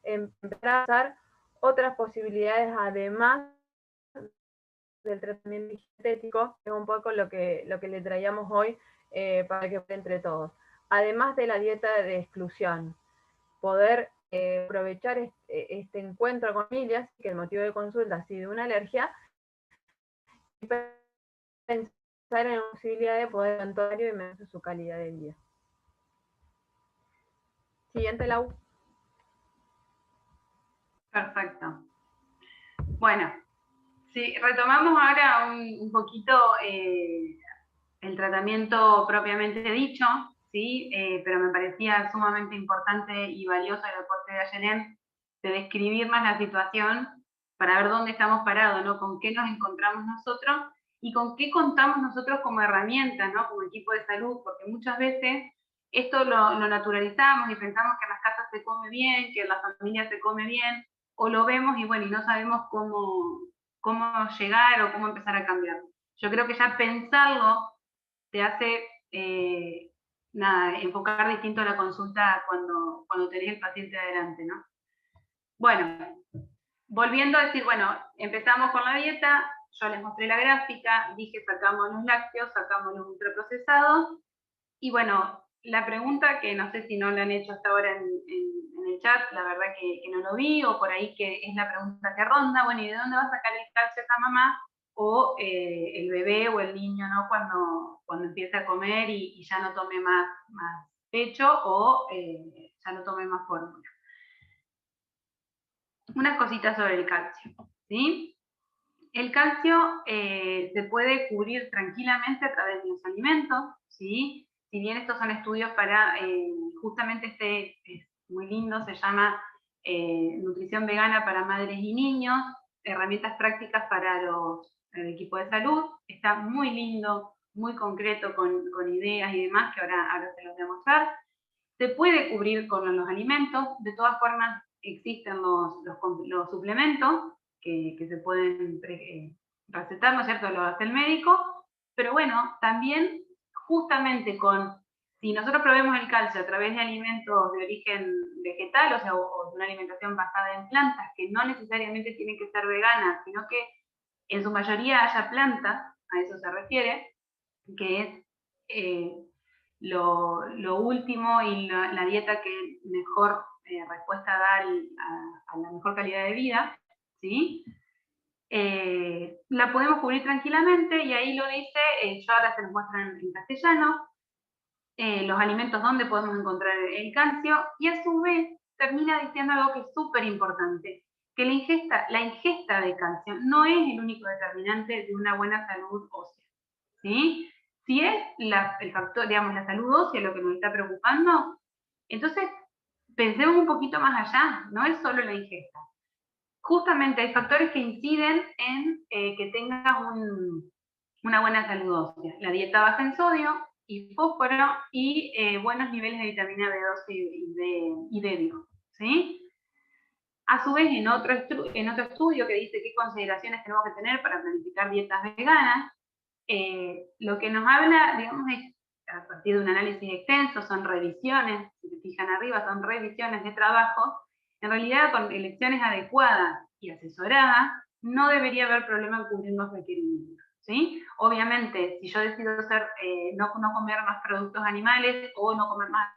Empezar a usar otras posibilidades además del tratamiento dietético, es un poco lo que le traíamos hoy para que entre todos. Además de la dieta de exclusión, poder aprovechar este encuentro con familias, que el motivo de consulta ha sido una alergia, y pensar en la posibilidad de poder contar y mejorar su calidad de vida. Siguiente, Lau. Perfecto. Bueno, sí, retomamos ahora un poquito el tratamiento propiamente dicho, ¿sí? Pero me parecía sumamente importante y valioso el aporte de Ayelen de describir más la situación para ver dónde estamos parados, ¿no? Con qué nos encontramos nosotros y con qué contamos nosotros como herramientas, ¿no? Como equipo de salud, porque muchas veces esto lo naturalizamos y pensamos que en las casas se come bien, que en las familias se come bien, o lo vemos y bueno, y no sabemos cómo llegar o cómo empezar a cambiar. Yo creo que ya pensarlo te hace enfocar distinto la consulta cuando tenés el paciente adelante, ¿no? Bueno, volviendo a decir, bueno, empezamos con la dieta, yo les mostré la gráfica, dije sacamos los lácteos, sacamos los ultraprocesados, y bueno, la pregunta que no sé si no la han hecho hasta ahora en el chat, la verdad que no lo vi, o por ahí que es la pregunta que ronda, bueno, ¿y de dónde va a sacar el calcio esa mamá? O el bebé o el niño, ¿no? Cuando empieza a comer y ya no tome más pecho o ya no tome más fórmula. Unas cositas sobre el calcio, ¿sí? El calcio se puede cubrir tranquilamente a través de los alimentos, ¿sí? Si bien estos son estudios para, justamente este es muy lindo, se llama Nutrición Vegana para Madres y Niños, herramientas prácticas para el equipo de salud, está muy lindo, muy concreto, con ideas y demás, que ahora se los voy a mostrar. Se puede cubrir con los alimentos, de todas formas existen los suplementos, que se pueden recetar, ¿no es cierto? Lo hace el médico, pero bueno, también justamente si nosotros probemos el calcio a través de alimentos de origen vegetal, o sea, o de una alimentación basada en plantas, que no necesariamente tienen que ser veganas, sino que en su mayoría haya plantas, a eso se refiere, que es lo último y la dieta que mejor respuesta da a la mejor calidad de vida, ¿sí? La podemos cubrir tranquilamente y ahí lo dice, yo ahora se los muestro en castellano, los alimentos donde podemos encontrar el calcio, y a su vez termina diciendo algo que es súper importante, que la ingesta de calcio no es el único determinante de una buena salud ósea, ¿sí? Si es el factor, digamos, la salud ósea lo que nos está preocupando, entonces pensemos un poquito más allá, no es solo la ingesta. Justamente hay factores que inciden en que tengas una buena salud ósea. La dieta baja en sodio y fósforo y buenos niveles de vitamina B12 y B2, ¿sí? A su vez, en otro estudio que dice qué consideraciones tenemos que tener para planificar dietas veganas, lo que nos habla, digamos, es a partir de un análisis extenso, son revisiones, si se fijan arriba, son revisiones de trabajo. En realidad, con elecciones adecuadas y asesoradas, no debería haber problema en cubrir los requerimientos, ¿sí? Obviamente, si yo decido no comer más productos animales o no comer más,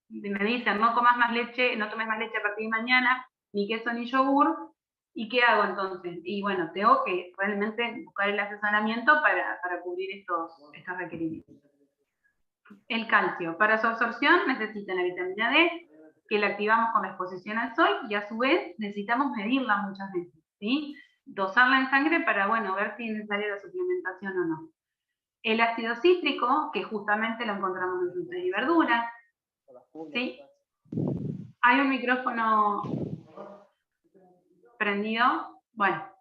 me dicen no comas más leche, no tomes más leche a partir de mañana, ni queso ni yogur, ¿y qué hago entonces? Y bueno, tengo que realmente buscar el asesoramiento para cubrir estos requerimientos. El calcio, para su absorción necesita la vitamina D, que la activamos con la exposición al sol, y a su vez necesitamos medirla muchas veces, ¿sí? Dosarla en sangre para, bueno, ver si es necesaria la suplementación o no. El ácido cítrico, que justamente lo encontramos en frutas y verduras, ¿sí? Hay un micrófono prendido. Bueno,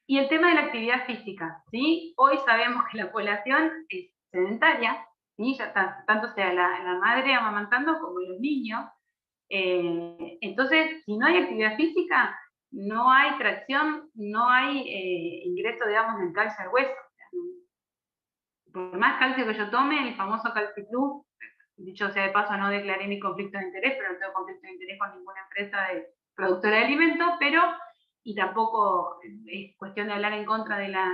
y el tema de la actividad física, ¿sí? Hoy sabemos que la población es sedentaria, ¿sí? Ya está, tanto sea la madre amamantando como los niños. Entonces, si no hay actividad física, no hay tracción, no hay ingreso, digamos, del calcio al hueso. Por más calcio que yo tome, el famoso Calcio Plus, dicho sea de paso, no declaré mi conflicto de interés, pero no tengo conflicto de interés con ninguna empresa de productora de alimentos, pero y tampoco es cuestión de hablar en contra de la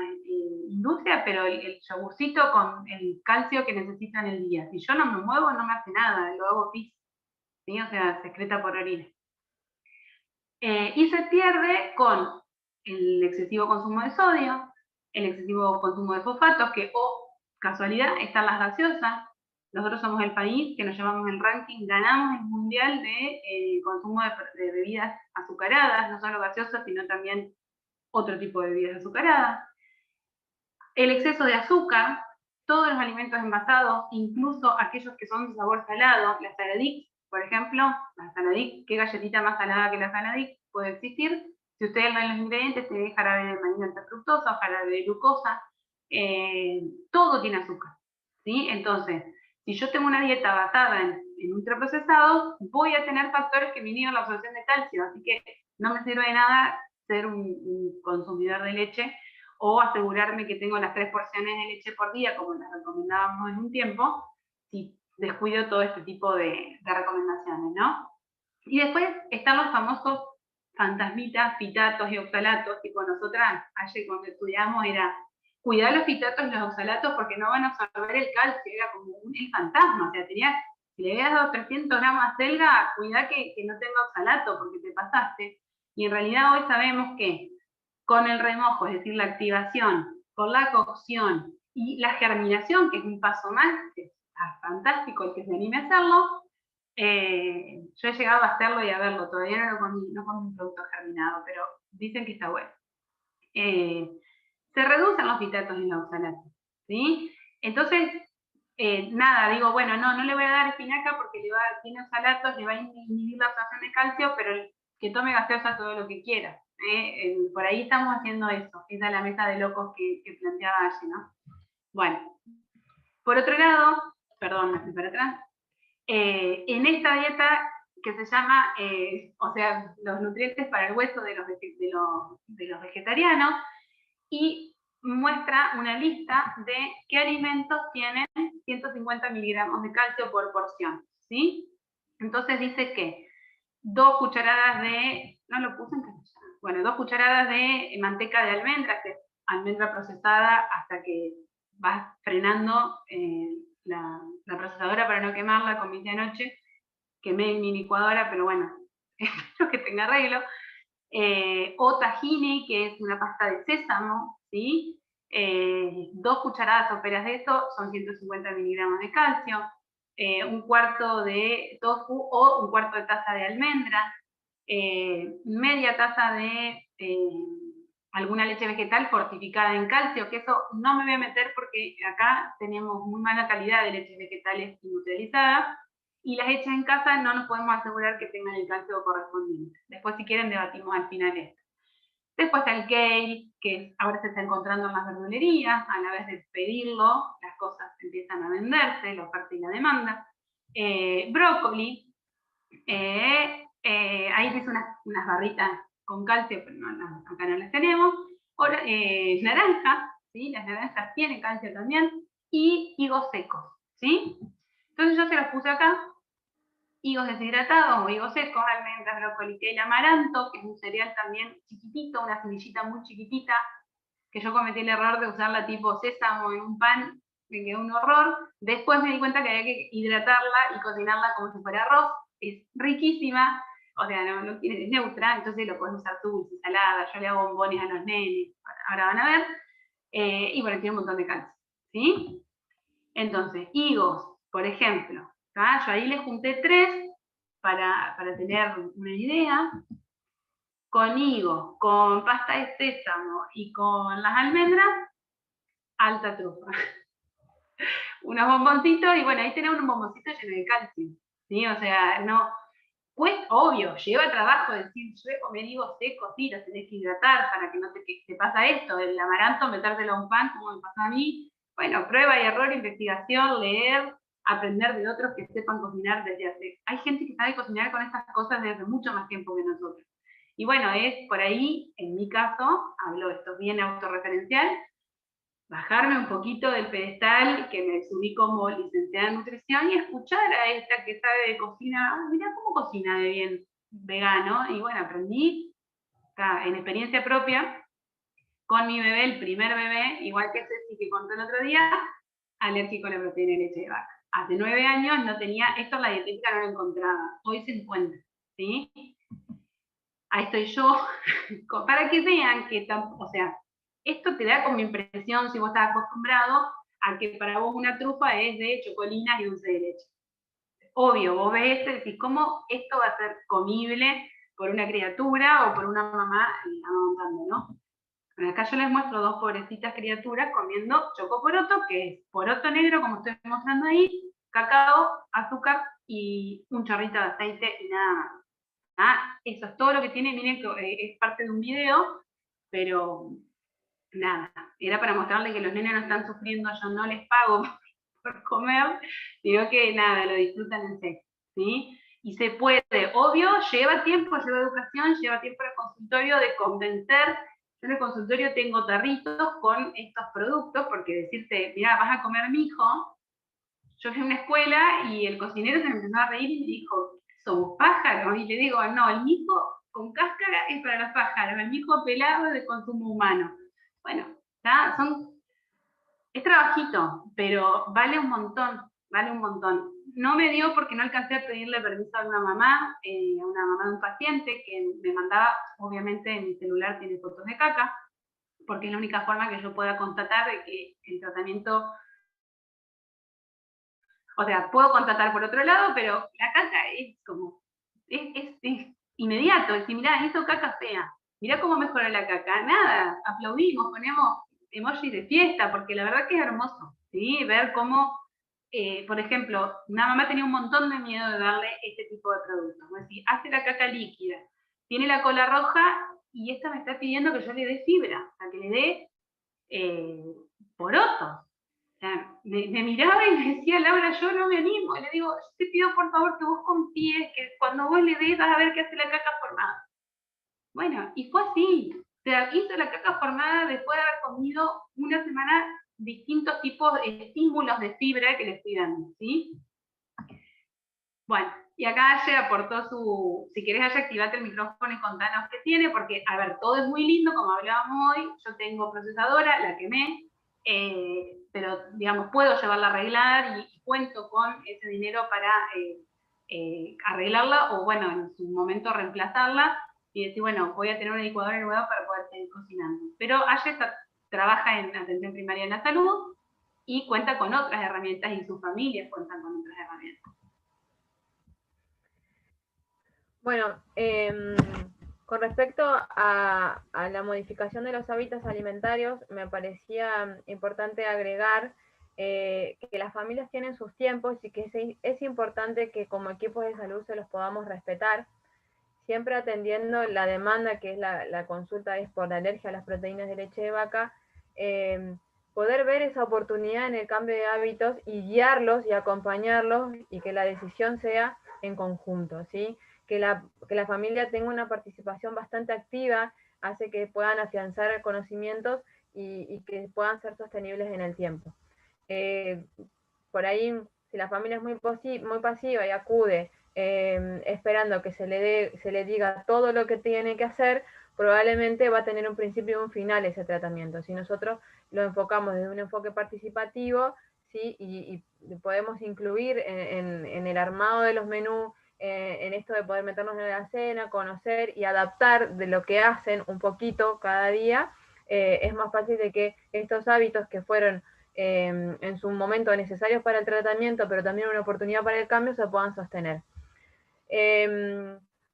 industria, pero el yogurcito con el calcio que necesita en el día. Si yo no me muevo, no me hace nada, lo hago pis, ¿sí? O sea, se excreta por orina. Y se pierde con el excesivo consumo de sodio, el excesivo consumo de fosfatos, que, casualidad, están las gaseosas. Nosotros somos el país que nos llevamos el ranking, ganamos el mundial de consumo de bebidas azucaradas, no solo gaseosas, sino también otro tipo de bebidas azucaradas. El exceso de azúcar, todos los alimentos envasados, incluso aquellos que son de sabor salado, la Saladix, por ejemplo, la Saladix, ¿qué galletita más salada que la Saladix puede existir? Si ustedes ven los ingredientes, tiene jarabe de maíz alta fructosa, jarabe de glucosa, todo tiene azúcar, ¿sí? Entonces, si yo tengo una dieta basada en ultraprocesados, voy a tener factores que me inhiben la absorción de calcio, así que no me sirve de nada ser un consumidor de leche o asegurarme que tengo las 3 porciones de leche por día, como las recomendábamos en un tiempo, si descuido todo este tipo de recomendaciones, ¿no? Y después están los famosos fantasmitas, fitatos y oxalatos, tipo nosotras, ayer cuando estudiamos era cuidar los fitatos y los oxalatos porque no van a absorber el calcio, era como el fantasma, o sea, tenías, si le habías dado 300 gramos de acelga, cuidá que no tenga oxalato porque te pasaste. Y en realidad hoy sabemos que con el remojo, es decir, la activación, con la cocción y la germinación, que es un paso más, que es fantástico el que se anime a hacerlo, yo he llegado a hacerlo y a verlo, todavía no comí un producto germinado, pero dicen que está bueno. Se reducen los fitatos y los oxalatos, ¿sí? Entonces, nada, digo, bueno, no le voy a dar espinaca porque tiene oxalatos, le va a inhibir la absorción de calcio, pero que tome gaseosa todo lo que quiera. Por ahí estamos haciendo eso, esa es la meta de locos que planteaba allí, ¿no? Bueno, por otro lado, perdón, me fui para atrás, en esta dieta que se llama, o sea, los nutrientes para el hueso de los vegetarianos, y muestra una lista de qué alimentos tienen 150 miligramos de calcio por porción, ¿sí? Entonces dice que 2 cucharadas de, no lo puse en castellano, bueno, 2 cucharadas de manteca de almendra, que es almendra procesada hasta que vas frenando la procesadora para no quemarla, comí de anoche, quemé en mi licuadora, pero bueno, espero que tenga arreglo. O tahini, que es una pasta de sésamo, ¿sí? 2 cucharadas soperas de eso son 150 miligramos de calcio, un cuarto de tofu o un cuarto de taza de almendra, media taza de alguna leche vegetal fortificada en calcio, que eso no me voy a meter porque acá tenemos muy mala calidad de leches vegetales industrializadas, y las hechas en casa no nos podemos asegurar que tengan el calcio correspondiente. Después, si quieren, debatimos al final esto. Después está el kale, que ahora se está encontrando en las verdulerías, a la vez de pedirlo, las cosas empiezan a venderse, la oferta y la demanda. Brócoli, ahí dice unas barritas con calcio, pero no, acá no las tenemos. Naranja, ¿sí? Las naranjas tienen calcio también, y higos secos, ¿sí? Entonces yo se los puse acá, higos deshidratados o higos secos, almendras, brócoli, kale, amaranto, que es un cereal también chiquitito, una semillita muy chiquitita, que yo cometí el error de usarla tipo sésamo en un pan, me quedó un horror. Después me di cuenta que había que hidratarla y cocinarla como si fuera arroz, es riquísima, o sea, no tiene, es neutra, entonces lo puedes usar tú, dulce salada, yo le hago bombones a los nenes, ahora van a ver, y bueno, tiene un montón de calcio, ¿sí? Entonces, higos, por ejemplo, ¿tá? Yo ahí les junté 3 para tener una idea. Con higos, con pasta de sésamo y con las almendras, alta trufa. Unos bomboncitos, y bueno, ahí tenemos un bomboncito lleno de calcio, ¿sí? O sea, no, pues obvio, lleva trabajo decir, yo voy a comer higos secos, sí, los tenés que hidratar para que no te pasa esto, el amaranto, metértelo a un pan, como me pasó a mí. Bueno, prueba y error, investigación, leer, aprender de otros que sepan cocinar desde hace. Hay gente que sabe cocinar con estas cosas desde mucho más tiempo que nosotros. Y bueno, es por ahí, en mi caso, hablo esto bien autorreferencial, bajarme un poquito del pedestal que me subí como licenciada en nutrición y escuchar a esta que sabe de cocina, mirá cómo cocina de bien vegano, y bueno, aprendí en experiencia propia, con mi bebé, el primer bebé, igual que Ceci que contó el otro día, alérgico a la proteína de leche de vaca. Hace 9 años no tenía, esto en la dietética no lo encontraba, hoy se encuentra, ¿sí? Ahí estoy yo, para que vean que, o sea, esto te da como impresión, si vos estás acostumbrado, a que para vos una trufa es de chocolinas y dulce de leche. Obvio, vos ves esto y decís, ¿cómo esto va a ser comible por una criatura o por una mamá amamantando, no? Bueno, acá yo les muestro 2 pobrecitas criaturas comiendo chocoporoto, que es poroto negro, como estoy mostrando ahí, cacao, azúcar y un chorrito de aceite y nada más. Eso es todo lo que tiene, miren que es parte de un video, pero nada, era para mostrarles que los nenes no están sufriendo, yo no les pago por comer, sino que nada, lo disfrutan en serio, ¿sí? Y se puede, obvio, lleva tiempo, lleva educación, lleva tiempo en el consultorio de convencer. Yo en el consultorio tengo tarritos con estos productos, porque decirte, mira, vas a comer mi hijo. Yo fui a una escuela y el cocinero se me empezó a reír y me dijo, ¿somos pájaros? Y le digo, no, el mijo con cáscara es para los pájaros, el mijo pelado es de consumo humano. Bueno, ¿tá? Es trabajito, pero vale un montón, vale un montón. No me dio porque no alcancé a pedirle permiso a una mamá de un paciente que me mandaba, obviamente en mi celular tiene fotos de caca, porque es la única forma que yo pueda constatar de que el tratamiento, o sea, puedo constatar por otro lado, pero la caca es como, es inmediato, es mirá, hizo caca fea, mirá cómo mejoró la caca, nada, aplaudimos, ponemos emojis de fiesta, porque la verdad que es hermoso, ¿sí? Ver cómo, por ejemplo, una mamá tenía un montón de miedo de darle este tipo de productos, es decir, hace la caca líquida, tiene la cola roja y esta me está pidiendo que yo le dé fibra, o sea, que le dé porotos. O sea, me miraba y me decía, Laura, yo no me animo. Y le digo, yo te pido por favor que vos confíes, que cuando vos le des vas a ver qué hace la caca formada. Bueno, y fue así. O sea, hizo la caca formada después de haber comido una semana distintos tipos de estímulos de fibra que le estoy dando, ¿sí? Bueno, y acá Aye aportó si querés Aye, activate el micrófono y contanos qué tiene, porque, a ver, todo es muy lindo, como hablábamos hoy, yo tengo procesadora, la quemé, pero, digamos, puedo llevarla a arreglar y cuento con ese dinero para arreglarla, o bueno, en su momento reemplazarla, y decir, bueno, voy a tener una licuadora nueva para poder seguir cocinando. Pero Aye trabaja en atención primaria en la salud y cuenta con otras herramientas y sus familias cuentan con otras herramientas. Bueno, con respecto a la modificación de los hábitos alimentarios, me parecía importante agregar que las familias tienen sus tiempos y que es importante que como equipos de salud se los podamos respetar, siempre atendiendo la demanda que es la consulta es por la alergia a las proteínas de leche de vaca, poder ver esa oportunidad en el cambio de hábitos y guiarlos y acompañarlos y que la decisión sea en conjunto, ¿sí? Que la familia tenga una participación bastante activa, hace que puedan afianzar conocimientos y que puedan ser sostenibles en el tiempo. Por ahí, si la familia es muy pasiva y acude esperando que se le diga todo lo que tiene que hacer, probablemente va a tener un principio y un final ese tratamiento. Si nosotros lo enfocamos desde un enfoque participativo, ¿sí? y podemos incluir en el armado de los menús, en esto de poder meternos en la cena, conocer y adaptar de lo que hacen un poquito cada día, es más fácil de que estos hábitos que fueron en su momento necesarios para el tratamiento, pero también una oportunidad para el cambio, se puedan sostener.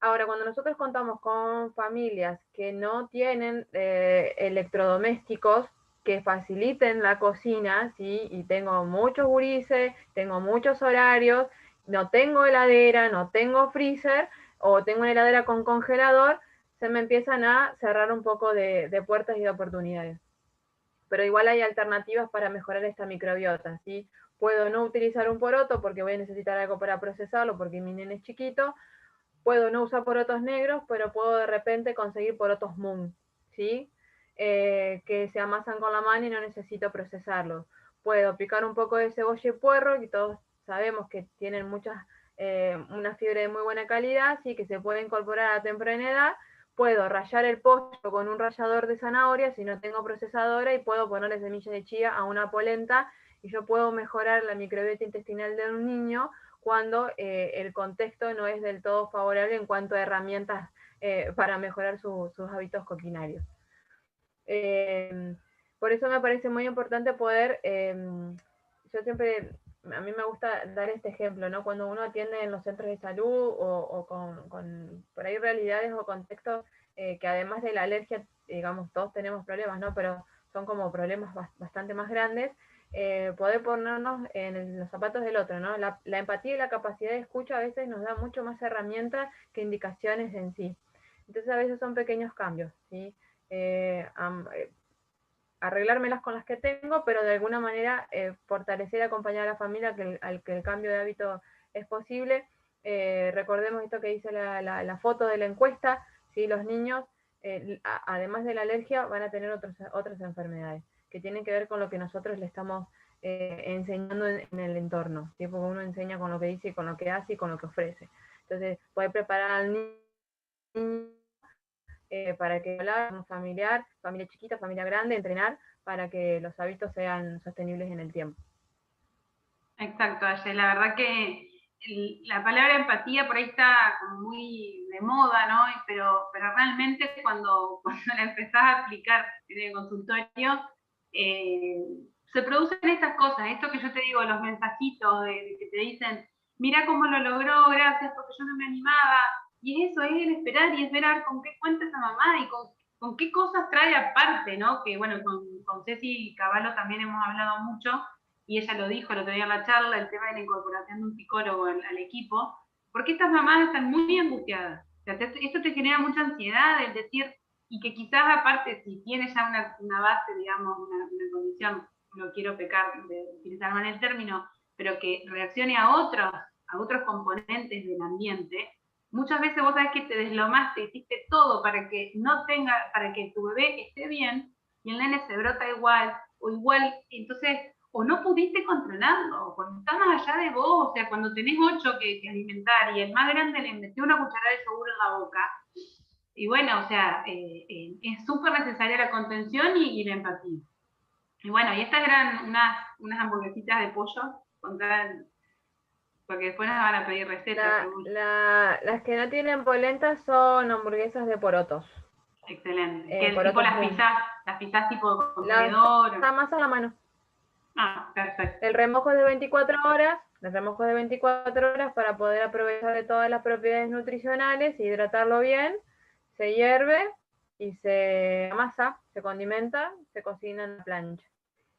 Ahora, cuando nosotros contamos con familias que no tienen electrodomésticos que faciliten la cocina, ¿sí? Y tengo muchos gurises, tengo muchos horarios, no tengo heladera, no tengo freezer, o tengo una heladera con congelador, se me empiezan a cerrar un poco de puertas y de oportunidades. Pero igual hay alternativas para mejorar esta microbiota, ¿sí? Puedo no utilizar un poroto porque voy a necesitar algo para procesarlo porque mi nene es chiquito, puedo no usar porotos negros, pero puedo de repente conseguir porotos Moon, ¿sí? Que se amasan con la mano y no necesito procesarlos. Puedo picar un poco de cebolla y puerro, y todos sabemos que tienen una fibra de muy buena calidad, sí, que se puede incorporar a temprana edad. puedo rallar el pollo con un rallador de zanahoria si no tengo procesadora y puedo ponerle semillas de chía a una polenta y yo puedo mejorar la microbiota intestinal de un niño cuando el contexto no es del todo favorable en cuanto a herramientas para mejorar sus hábitos coquinarios. Por eso me parece muy importante poder, yo siempre, a mí me gusta dar este ejemplo, ¿no? Cuando uno atiende en los centros de salud o con por ahí realidades o contextos que además de la alergia, digamos, todos tenemos problemas, ¿no? Pero son como problemas bastante más grandes, poder ponernos en los zapatos del otro, ¿no? La empatía y la capacidad de escucha a veces nos da mucho más herramientas que indicaciones en sí. Entonces a veces son pequeños cambios, ¿sí? Arreglármelas con las que tengo, pero de alguna manera fortalecer y acompañar a la familia al que el cambio de hábito es posible. Recordemos esto que dice la foto de la encuesta, ¿sí? Los niños, además de la alergia, van a tener otras enfermedades que tienen que ver con lo que nosotros le estamos enseñando en el entorno, ¿sí? Porque uno enseña con lo que dice, con lo que hace y con lo que ofrece. Entonces, poder preparar al niño para que un familiar, familia chiquita, familia grande, entrenar para que los hábitos sean sostenibles en el tiempo. Exacto, Aye. La verdad que la palabra empatía por ahí está como muy de moda, ¿no? Pero realmente cuando la empezás a aplicar en el consultorio, se producen estas cosas, esto que yo te digo, los mensajitos de que te dicen, mira cómo lo logró, gracias porque yo no me animaba. Y es eso, es el esperar y esperar con qué cuenta esa mamá y con qué cosas trae aparte, ¿no? Que bueno, con Ceci Cavallo también hemos hablado mucho, y ella lo dijo el otro día en la charla, el tema de la incorporación de un psicólogo al equipo, porque estas mamás están muy angustiadas. O sea, esto te genera mucha ansiedad, el decir, y que quizás aparte, si tienes ya una base, digamos, una condición, no quiero pecar de utilizar mal el término, pero que reaccione a otros componentes del ambiente, muchas veces vos sabés que te deslomaste, hiciste todo para que no tenga, para que tu bebé esté bien, y el nene se brota igual, o igual, entonces, o no pudiste controlarlo, cuando está más allá de vos, o sea, cuando tenés 8 que alimentar y el más grande le metió una cucharada de yogur en la boca, y bueno, o sea, es súper necesaria la contención y la empatía. Y bueno, y estas eran unas hamburguesitas de pollo, porque después nos van a pedir recetas. Las que no tienen polenta son hamburguesas de porotos. Excelente. Que es tipo las pizzas tipo contenedor. La masa a la mano. Ah, perfecto. El remojo es de 24 horas, para poder aprovechar de todas las propiedades nutricionales, hidratarlo bien, se hierve y se amasa, se condimenta, se cocina en la plancha.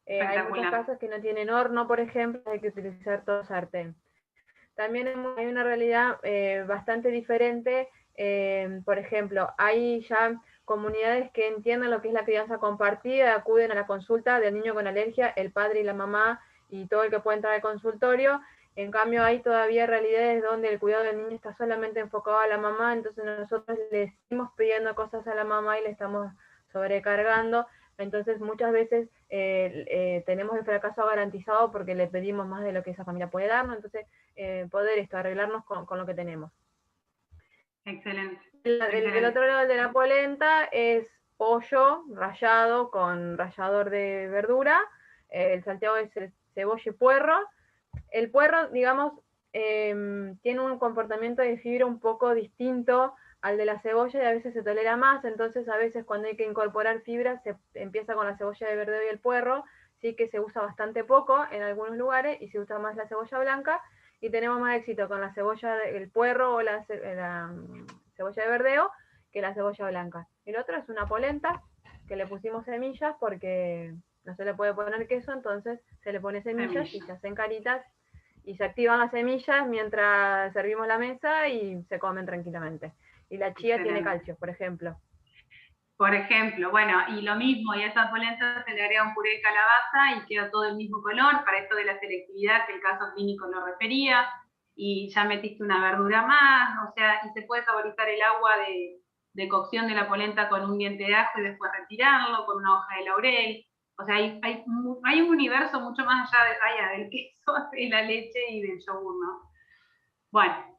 Hay muchos casos que no tienen horno, por ejemplo, hay que utilizar todo sartén. También hay una realidad bastante diferente, por ejemplo, hay ya comunidades que entienden lo que es la crianza compartida, acuden a la consulta del niño con alergia, el padre y la mamá y todo el que puede entrar al consultorio. En cambio, hay todavía realidades donde el cuidado del niño está solamente enfocado a la mamá, entonces nosotros le seguimos pidiendo cosas a la mamá y le estamos sobrecargando. Entonces muchas veces tenemos el fracaso garantizado porque le pedimos más de lo que esa familia puede darnos, entonces poder arreglarnos con lo que tenemos. Excelente. Del otro lado de la polenta es pollo rallado con rallador de verdura, el salteado es cebolla y puerro. El puerro, digamos, tiene un comportamiento de fibra un poco distinto al de la cebolla y a veces se tolera más, entonces a veces cuando hay que incorporar fibra se empieza con la cebolla de verdeo y el puerro, sí que se usa bastante poco en algunos lugares y se usa más la cebolla blanca y tenemos más éxito con la cebolla, el puerro o la cebolla de verdeo que la cebolla blanca. El otro es una polenta que le pusimos semillas porque no se le puede poner queso, entonces se le pone semillas y se hacen caritas y se activan las semillas mientras servimos la mesa y se comen tranquilamente. Y la chía tiene calcio, por ejemplo. Por ejemplo, bueno, y lo mismo, y a esa polenta se le agrega un puré de calabaza y queda todo el mismo color, para esto de la selectividad que el caso clínico lo refería, y ya metiste una verdura más, o sea, y se puede saborizar el agua de cocción de la polenta con un diente de ajo y después retirarlo, con una hoja de laurel. O sea, hay un universo mucho más allá del queso, de la leche y del yogur, ¿no? Bueno.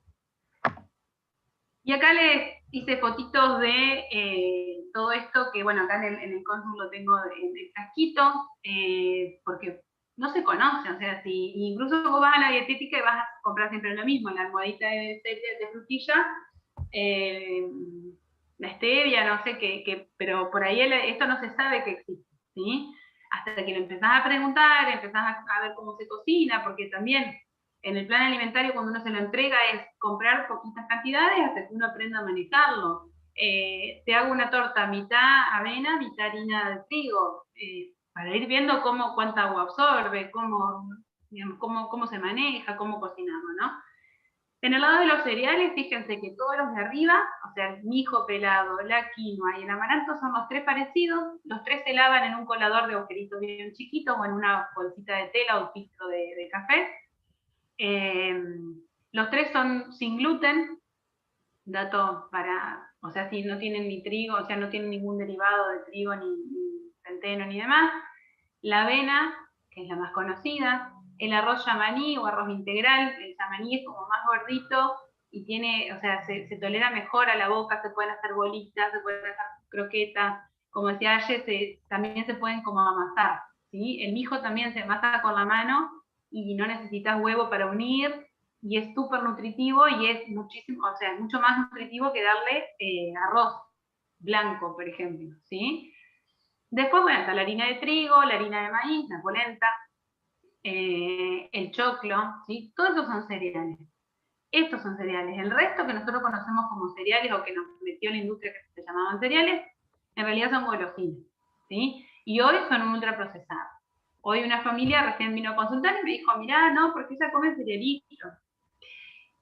Y acá les hice fotitos de todo esto, que bueno, acá en el Consum lo tengo en el frasquito, porque no se conoce, o sea, si incluso vos vas a la dietética y vas a comprar siempre lo mismo, la almohadita de frutilla, la stevia, no sé qué, pero por ahí esto no se sabe que existe, ¿sí? Hasta que lo empezás a preguntar, empezás a ver cómo se cocina, porque también en el plan alimentario cuando uno se lo entrega es comprar poquitas cantidades hasta que uno aprenda a manejarlo. Te hago una torta mitad avena, mitad harina de trigo, para ir viendo cuánta agua absorbe, cómo se maneja, cómo cocinamos, ¿no? En el lado de los cereales, fíjense que todos los de arriba, o sea, el mijo pelado, la quinoa y el amaranto son los tres parecidos, los tres se lavan en un colador de agujeritos bien chiquitos o en una bolsita de tela o filtro de café. Los tres son sin gluten, dato para, o sea, si no tienen ni trigo, o sea, no tienen ningún derivado de trigo, ni centeno, ni demás. La avena, que es la más conocida, el arroz yamaní o arroz integral, el yamaní es como más gordito y tiene, o sea, se tolera mejor a la boca, se pueden hacer bolitas, se pueden hacer croquetas, como decía ayer, también se pueden como amasar, ¿sí? El mijo también se amasa con la mano y no necesitas huevo para unir, y es súper nutritivo y es muchísimo, o sea, es mucho más nutritivo que darle arroz blanco, por ejemplo, ¿sí? Después, bueno, está la harina de trigo, la harina de maíz, la polenta, el choclo, ¿sí? Todos esos son cereales. Estos son cereales. El resto que nosotros conocemos como cereales o que nos metió la industria que se llamaban cereales, en realidad son golosinas, ¿sí? Y hoy son ultraprocesados. Hoy una familia recién vino a consultar y me dijo, mirá, no, porque ella come cerealitos.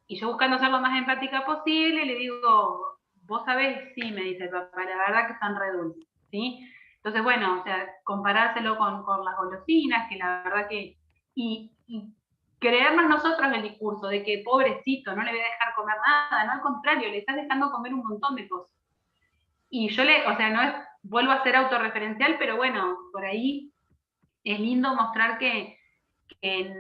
Y yo buscando ser lo más empática posible, le digo, vos sabés, sí, me dice el papá, la verdad que están re dulces, ¿sí? Entonces, bueno, o sea, comparárselo con las golosinas, que la verdad que... Y creernos nosotros el discurso de que pobrecito, no le voy a dejar comer nada, no, al contrario, le estás dejando comer un montón de cosas. Y yo o sea, no es, vuelvo a ser autorreferencial, pero bueno, por ahí es lindo mostrar que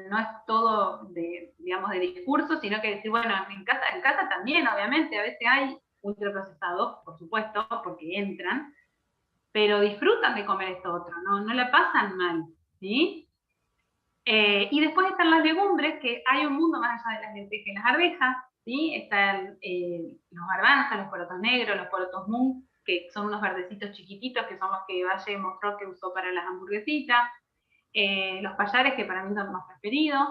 no es todo digamos, de discurso, sino que decir, bueno, en casa también, obviamente, a veces hay ultraprocesados, por supuesto, porque entran, pero disfrutan de comer esto otro, no la pasan mal, ¿sí? Y después están las legumbres, que hay un mundo más allá de las lentejas y las arvejas, ¿sí? Están los garbanzos, los porotos negros, los porotos mung, que son unos verdecitos chiquititos, que son los que Valle mostró que usó para las hamburguesitas, los payares, que para mí son los preferidos,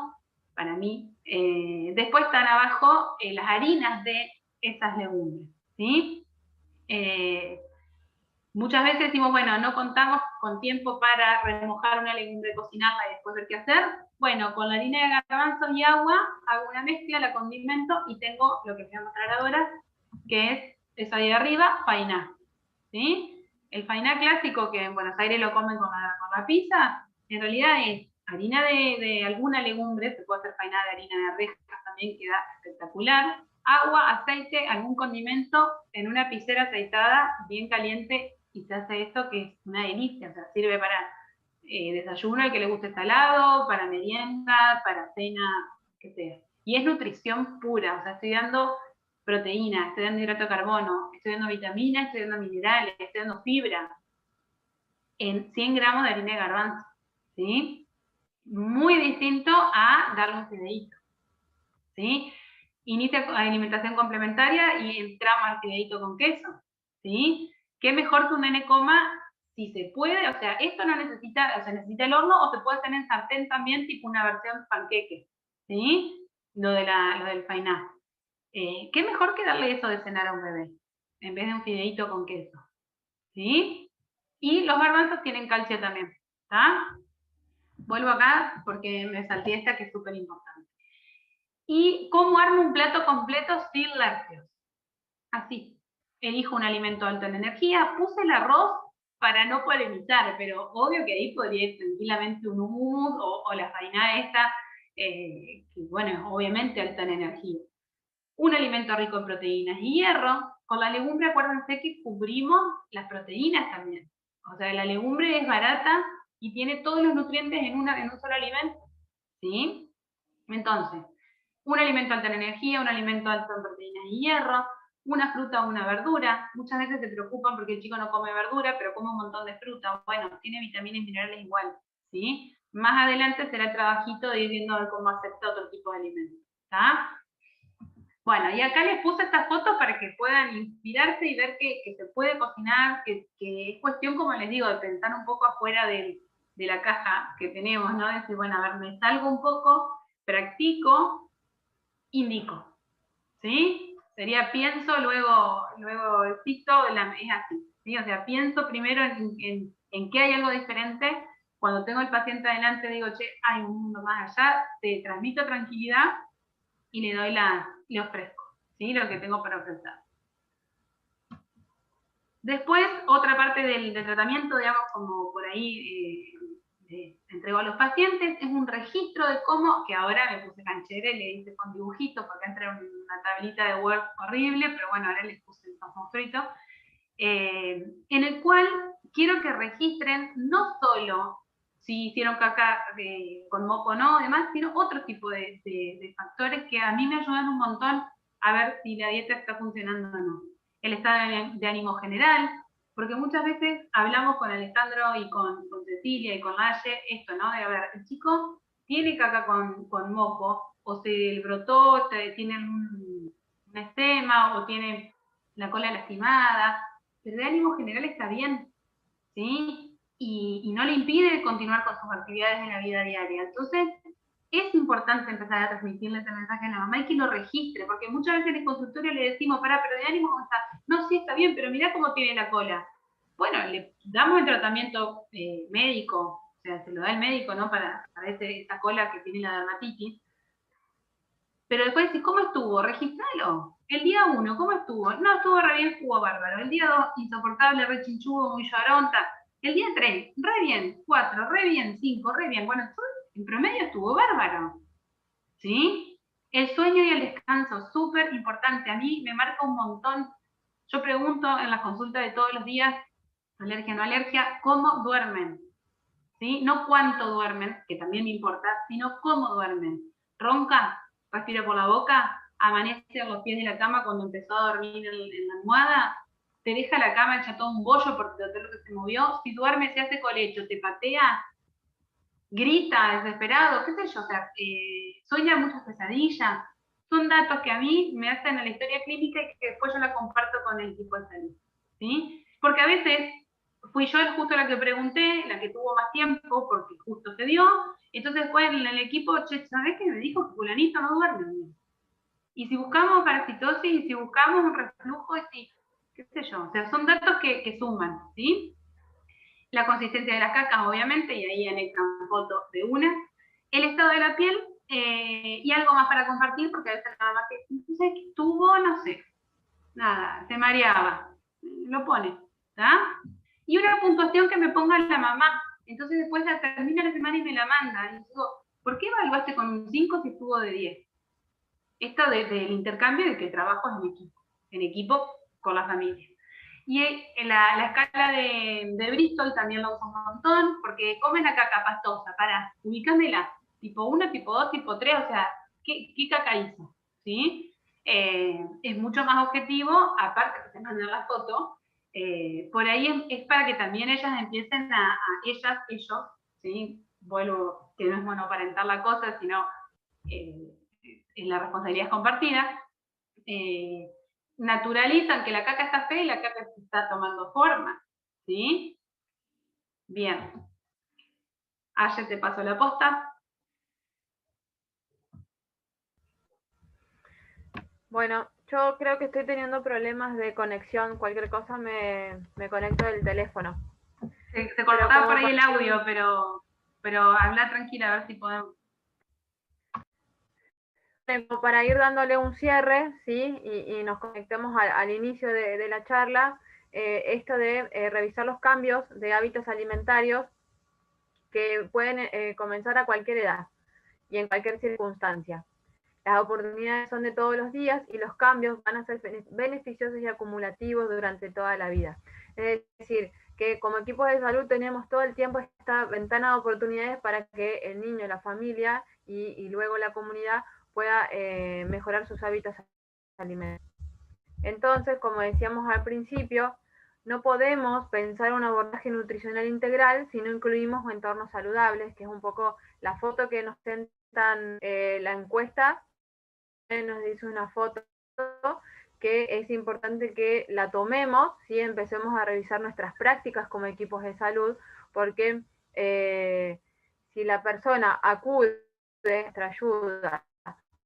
para mí. Después están abajo las harinas de esas legumbres, ¿sí? Muchas veces decimos, bueno, no contamos con tiempo para remojar una legumbre, cocinarla y después ver qué hacer. Bueno, con la harina de garbanzos y agua hago una mezcla, la condimento y tengo lo que voy a mostrar ahora, que es eso ahí de arriba, fainá, ¿sí? El fainá clásico, que en Buenos Aires lo comen con la pizza, en realidad es harina de alguna legumbre, se puede hacer fainá de harina de arvejas, también queda espectacular, agua, aceite, algún condimento en una piscera aceitada, bien caliente, y se hace esto que es una delicia, o sea, sirve para desayuno al que le guste salado, para merienda, para cena, que sea. Y es nutrición pura, o sea, estoy dando proteína, estoy dando hidrato de carbono, estoy dando vitaminas, estoy dando minerales, estoy dando fibra en 100 gramos de harina de garbanzo, ¿sí? Muy distinto a darle un fideíto, ¿sí? Inicia alimentación complementaria y entramos al fideíto con queso, ¿sí? Qué mejor que un nene coma si se puede, o sea, esto no necesita, o sea, necesita el horno o se puede hacer en sartén también, tipo una versión panqueque, ¿sí? Lo del fainá. ¿Qué mejor que darle eso de cenar a un bebé en vez de un fideíto con queso? ¿Sí? Y los garbanzos tienen calcio también, ¿está? Vuelvo acá porque me salté esta que es súper importante. ¿Y cómo armo un plato completo sin lácteos? Así. Elijo un alimento alto en energía, puse el arroz para no polemizar, pero obvio que ahí podría ir tranquilamente un hummus o la faina esta, que bueno, obviamente alta en energía. Un alimento rico en proteínas y hierro. Con la legumbre acuérdense que cubrimos las proteínas también. O sea, la legumbre es barata y tiene todos los nutrientes en un solo alimento, ¿sí? Entonces, un alimento alto en energía, un alimento alto en proteínas y hierro, una fruta o una verdura. Muchas veces se preocupan porque el chico no come verdura, pero come un montón de fruta. Bueno, tiene vitaminas y minerales igual, ¿sí? Más adelante será el trabajito de ir viendo cómo acepta otro tipo de alimentos, ¿está? Bueno, y acá les puse estas fotos para que puedan inspirarse y ver que se puede cocinar, que es cuestión, como les digo, de pensar un poco afuera de la caja que tenemos, ¿no? Decir, bueno, a ver, me salgo un poco, practico, indico, ¿sí? Sería pienso, luego existo, es así, ¿sí? O sea, pienso primero en qué hay algo diferente. Cuando tengo el paciente adelante digo, che, hay un mundo más allá, te transmito tranquilidad y le ofrezco, ¿sí? Lo que tengo para ofrecer. Después, otra parte del tratamiento, digamos, como por ahí entrego a los pacientes, es un registro de cómo, que ahora me puse canchera y le hice con dibujitos, porque entra una tablita de Word horrible, pero bueno, ahora les puse el monstruito, en el cual quiero que registren no solo si hicieron caca con moco o no, demás, sino otro tipo de factores que a mí me ayudan un montón a ver si la dieta está funcionando o no. El estado de ánimo general, porque muchas veces hablamos con Alejandro y con Cecilia y con Laye, esto, ¿no? De, a ver, el chico tiene caca con moco, o se brotó, tiene un estema, o tiene la cola lastimada, pero de ánimo general está bien, ¿sí? Y no le impide continuar con sus actividades en la vida diaria. Entonces, es importante empezar a transmitirle ese mensaje a la mamá y que lo registre, porque muchas veces en el consultorio le decimos, pero de ánimo, ¿cómo está? No, sí, está bien, pero mirá cómo tiene la cola. Bueno, le damos el tratamiento médico, o sea, se lo da el médico, ¿no? Para esa cola que tiene la dermatitis. Pero después decís, ¿cómo estuvo? Registralo. El día 1, ¿cómo estuvo? No, estuvo re bien, estuvo bárbaro. El día 2, insoportable, re chinchudo, muy lloronta. El día 3, re bien. 4, re bien. 5, re bien. Bueno, en promedio estuvo bárbaro. ¿Sí? El sueño y el descanso, súper importante. A mí me marca un montón. Yo pregunto en las consultas de todos los días, alergia, no alergia, ¿cómo duermen? ¿Sí? No cuánto duermen, que también me importa, sino cómo duermen. ¿Ronca? ¿Respira por la boca? ¿Amanece a los pies de la cama cuando empezó a dormir en la almohada? ¿Te deja la cama hecha todo un bollo porque te lo que se movió? Si duerme, se hace colecho, te patea, grita, desesperado, qué sé yo, o sea, sueña muchas pesadillas. Son datos que a mí me hacen a la historia clínica y que después yo la comparto con el equipo de salud, ¿sí? Porque a veces fui yo justo la que pregunté, la que tuvo más tiempo, porque justo se dio, entonces después en el equipo, che, ¿sabés qué me dijo? Que fulanito no duerme bien. Y si buscamos parasitosis, y si buscamos un reflujo, y si, qué sé yo, o sea, son datos que suman, ¿sí? La consistencia de las cacas, obviamente, y ahí anexan fotos de una, el estado de la piel, y algo más para compartir, porque a veces nada más que, entonces, tuvo, no sé, nada, se mareaba, lo pone, ¿está? Y una puntuación que me ponga la mamá, entonces después termina la semana y me la manda, y digo, ¿por qué evaluaste con un 5 si estuvo de 10? Esto del intercambio de que trabajo en equipo con la familia. Y la escala de Bristol también la uso un montón, porque comen la caca pastosa, para, ubicámela, tipo 1, tipo 2, tipo 3, o sea, ¿qué caca hizo? ¿Sí? Es mucho más objetivo, aparte que te mandan la foto, por ahí es para que también ellas empiecen ellos, ¿sí? Vuelvo, que no es monoparental la cosa, sino la responsabilidad es compartida, naturalizan que la caca está fea y la caca está tomando forma, ¿sí? Bien. Ayer te paso la posta. Bueno, yo creo que estoy teniendo problemas de conexión. Cualquier cosa me conecto del teléfono. Se cortaba por ahí el audio, pero habla tranquila a ver si podemos. Para ir dándole un cierre, ¿sí? Y nos conectemos al inicio de la charla, esto de revisar los cambios de hábitos alimentarios que pueden comenzar a cualquier edad y en cualquier circunstancia. Las oportunidades son de todos los días y los cambios van a ser beneficiosos y acumulativos durante toda la vida. Es decir, que como equipos de salud tenemos todo el tiempo esta ventana de oportunidades para que el niño, la familia y luego la comunidad pueda mejorar sus hábitos alimentarios. Entonces, como decíamos al principio, no podemos pensar un abordaje nutricional integral si no incluimos entornos saludables, que es un poco la foto que nos presentan la encuesta, nos dice una foto que es importante que la tomemos, ¿sí? Empecemos a revisar nuestras prácticas como equipos de salud, porque si la persona acude a nuestra ayuda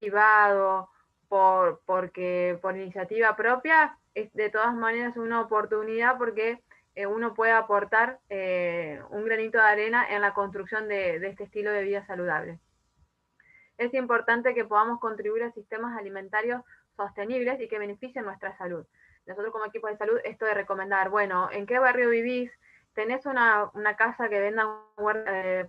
privado por iniciativa propia, es de todas maneras una oportunidad porque uno puede aportar un granito de arena en la construcción de este estilo de vida saludable. Es importante que podamos contribuir a sistemas alimentarios sostenibles y que beneficien nuestra salud. Nosotros como equipo de salud, esto de recomendar, bueno, ¿en qué barrio vivís? ¿Tenés una casa que venda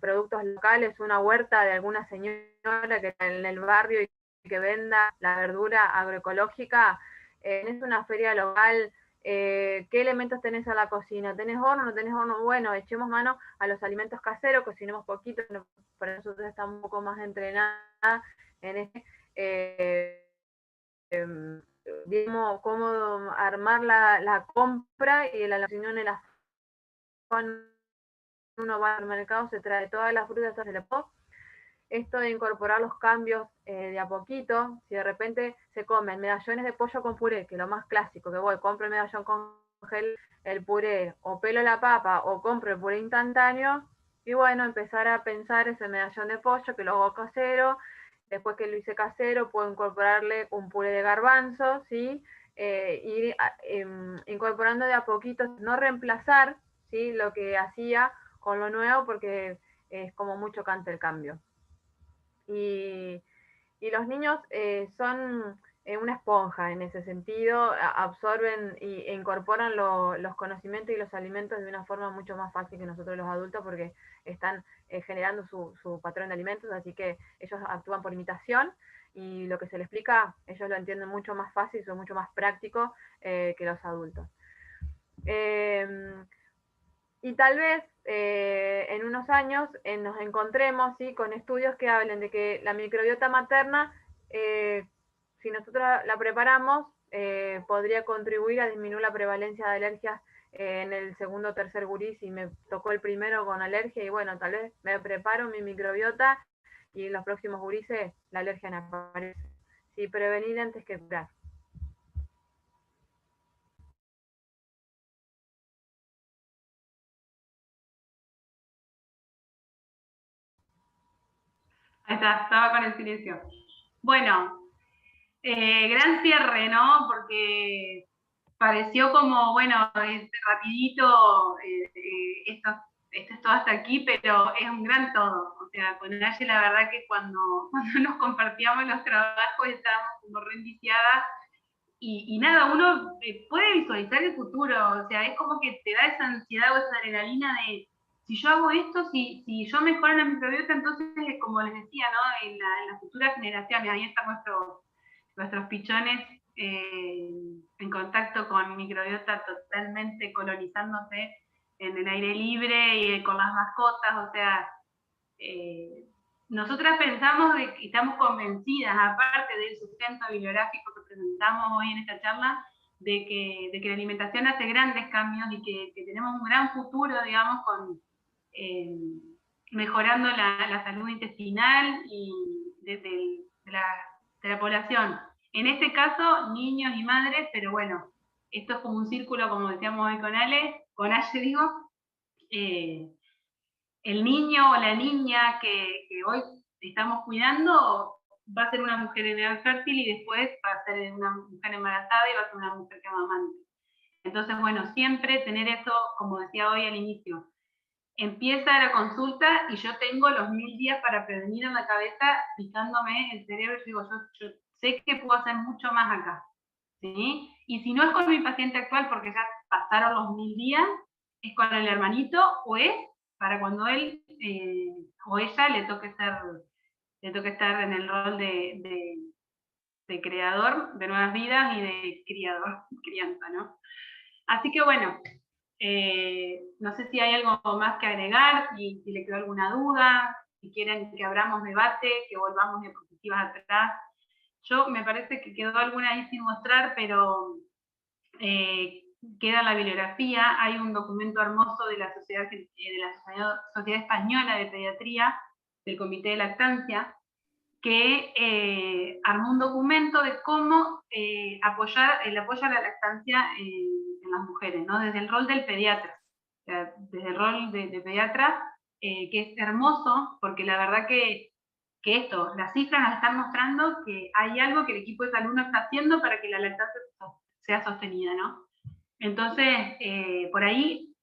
productos locales, una huerta de alguna señora que en el barrio y que venda la verdura agroecológica? ¿Tenés una feria local? ¿Qué elementos tenés a la cocina? ¿Tenés horno? ¿No tenés horno? Bueno, echemos mano a los alimentos caseros, cocinemos poquito, para nosotros estamos un poco más entrenadas en este, digamos, cómo armar la compra y la almacén en la uno va al mercado, se trae todas las frutas, se le pone. Esto de incorporar los cambios de a poquito, si de repente se comen medallones de pollo con puré, que es lo más clásico, que voy, compro el medallón con gel, el puré, o pelo la papa, o compro el puré instantáneo, y bueno, empezar a pensar ese medallón de pollo, que lo hago casero, después que lo hice casero, puedo incorporarle un puré de garbanzo, ¿sí? Ir incorporando de a poquito, no reemplazar, ¿sí? Lo que hacía con lo nuevo, porque es como muy chocante el cambio. Y los niños son una esponja en ese sentido, absorben e incorporan los conocimientos y los alimentos de una forma mucho más fácil que nosotros los adultos, porque están generando su patrón de alimentos, así que ellos actúan por imitación, y lo que se les explica, ellos lo entienden mucho más fácil, son mucho más prácticos que los adultos. Y tal vez en unos años nos encontremos, ¿sí?, con estudios que hablen de que la microbiota materna, si nosotros la preparamos, podría contribuir a disminuir la prevalencia de alergias en el segundo o tercer gurí, si me tocó el primero con alergia, y bueno, tal vez me preparo mi microbiota y en los próximos gurises la alergia no aparece. Sí, prevenir antes que curar. Ahí está, estaba con el silencio. Bueno, gran cierre, ¿no? Porque pareció como, bueno, rapidito, esto es todo hasta aquí, pero es un gran todo. O sea, con Naye la verdad que cuando nos compartíamos los trabajos estábamos como re enviciadas, y nada, uno puede visualizar el futuro, o sea, es como que te da esa ansiedad o esa adrenalina de, si yo hago esto, si yo mejoro la microbiota, entonces, como les decía, ¿no? En las futuras generaciones, ahí están nuestros pichones en contacto con microbiota totalmente colonizándose en el aire libre y con las mascotas, o sea, nosotras pensamos y estamos convencidas, aparte del sustento bibliográfico que presentamos hoy en esta charla, de que la alimentación hace grandes cambios y que tenemos un gran futuro, digamos, con mejorando la salud intestinal y de la población. En este caso, niños y madres, pero bueno, esto es como un círculo, como decíamos hoy con Ale digo, el niño o la niña que hoy estamos cuidando va a ser una mujer en edad fértil y después va a ser una mujer embarazada y va a ser una mujer que amamante. Entonces, bueno, siempre tener eso, como decía hoy al inicio, empieza la consulta y yo tengo los 1000 días para prevenir en la cabeza, picándome el cerebro, y digo, yo sé que puedo hacer mucho más acá, ¿sí? Y si no es con mi paciente actual, porque ya pasaron los 1000 días, es con el hermanito, o es para cuando él o ella le toque estar en el rol de creador de nuevas vidas y de crianza, ¿no? Así que bueno, no sé si hay algo más que agregar, si le quedó alguna duda, si quieren que abramos debate, que volvamos diapositivas atrás. Yo me parece que quedó alguna ahí sin mostrar, pero queda la bibliografía. Hay un documento hermoso de la Sociedad Española de Pediatría, del Comité de Lactancia, que armó un documento de cómo apoyar la lactancia en las mujeres, ¿no? Desde el rol del pediatra, o sea, desde el rol de pediatra, que es hermoso, porque la verdad que las cifras nos están mostrando que hay algo que el equipo de salud no está haciendo para que la lactancia sea sostenida, ¿no? Entonces, por ahí,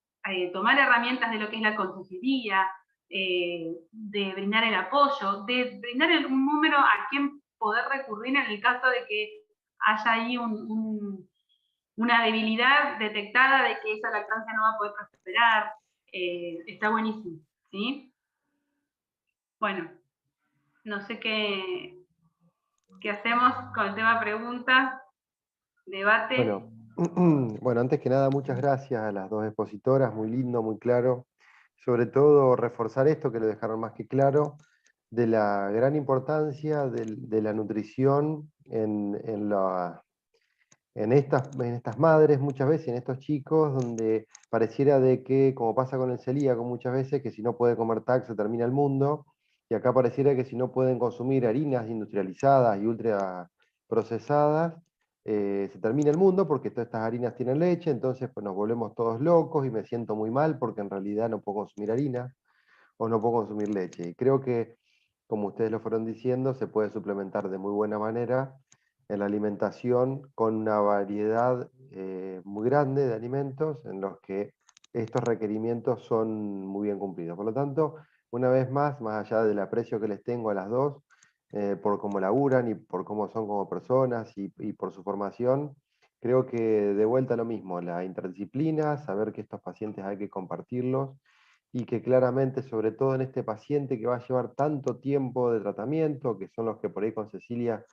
tomar herramientas de lo que es la consejería, de brindar el apoyo, de brindar un número a quien poder recurrir en el caso de que haya ahí una debilidad detectada de que esa lactancia no va a poder prosperar, está buenísimo, ¿sí? Bueno, no sé qué hacemos con el tema preguntas, debate. Bueno, antes que nada, muchas gracias a las dos expositoras, muy lindo, muy claro. Sobre todo, reforzar esto que lo dejaron más que claro, de la gran importancia de la nutrición en estas madres muchas veces, en estos chicos, donde pareciera de que, como pasa con el celíaco muchas veces, que si no puede comer TAC se termina el mundo, y acá pareciera que si no pueden consumir harinas industrializadas y ultra procesadas, se termina el mundo porque todas estas harinas tienen leche, entonces pues nos volvemos todos locos y me siento muy mal porque en realidad no puedo consumir harina o no puedo consumir leche. Y creo que, como ustedes lo fueron diciendo, se puede suplementar de muy buena manera en la alimentación con una variedad muy grande de alimentos en los que estos requerimientos son muy bien cumplidos. Por lo tanto, una vez más allá del aprecio que les tengo a las dos, por cómo laburan y por cómo son como personas y por su formación, creo que de vuelta lo mismo, la interdisciplina, saber que estos pacientes hay que compartirlos y que claramente, sobre todo en este paciente que va a llevar tanto tiempo de tratamiento, que son los que por ahí con Cecilia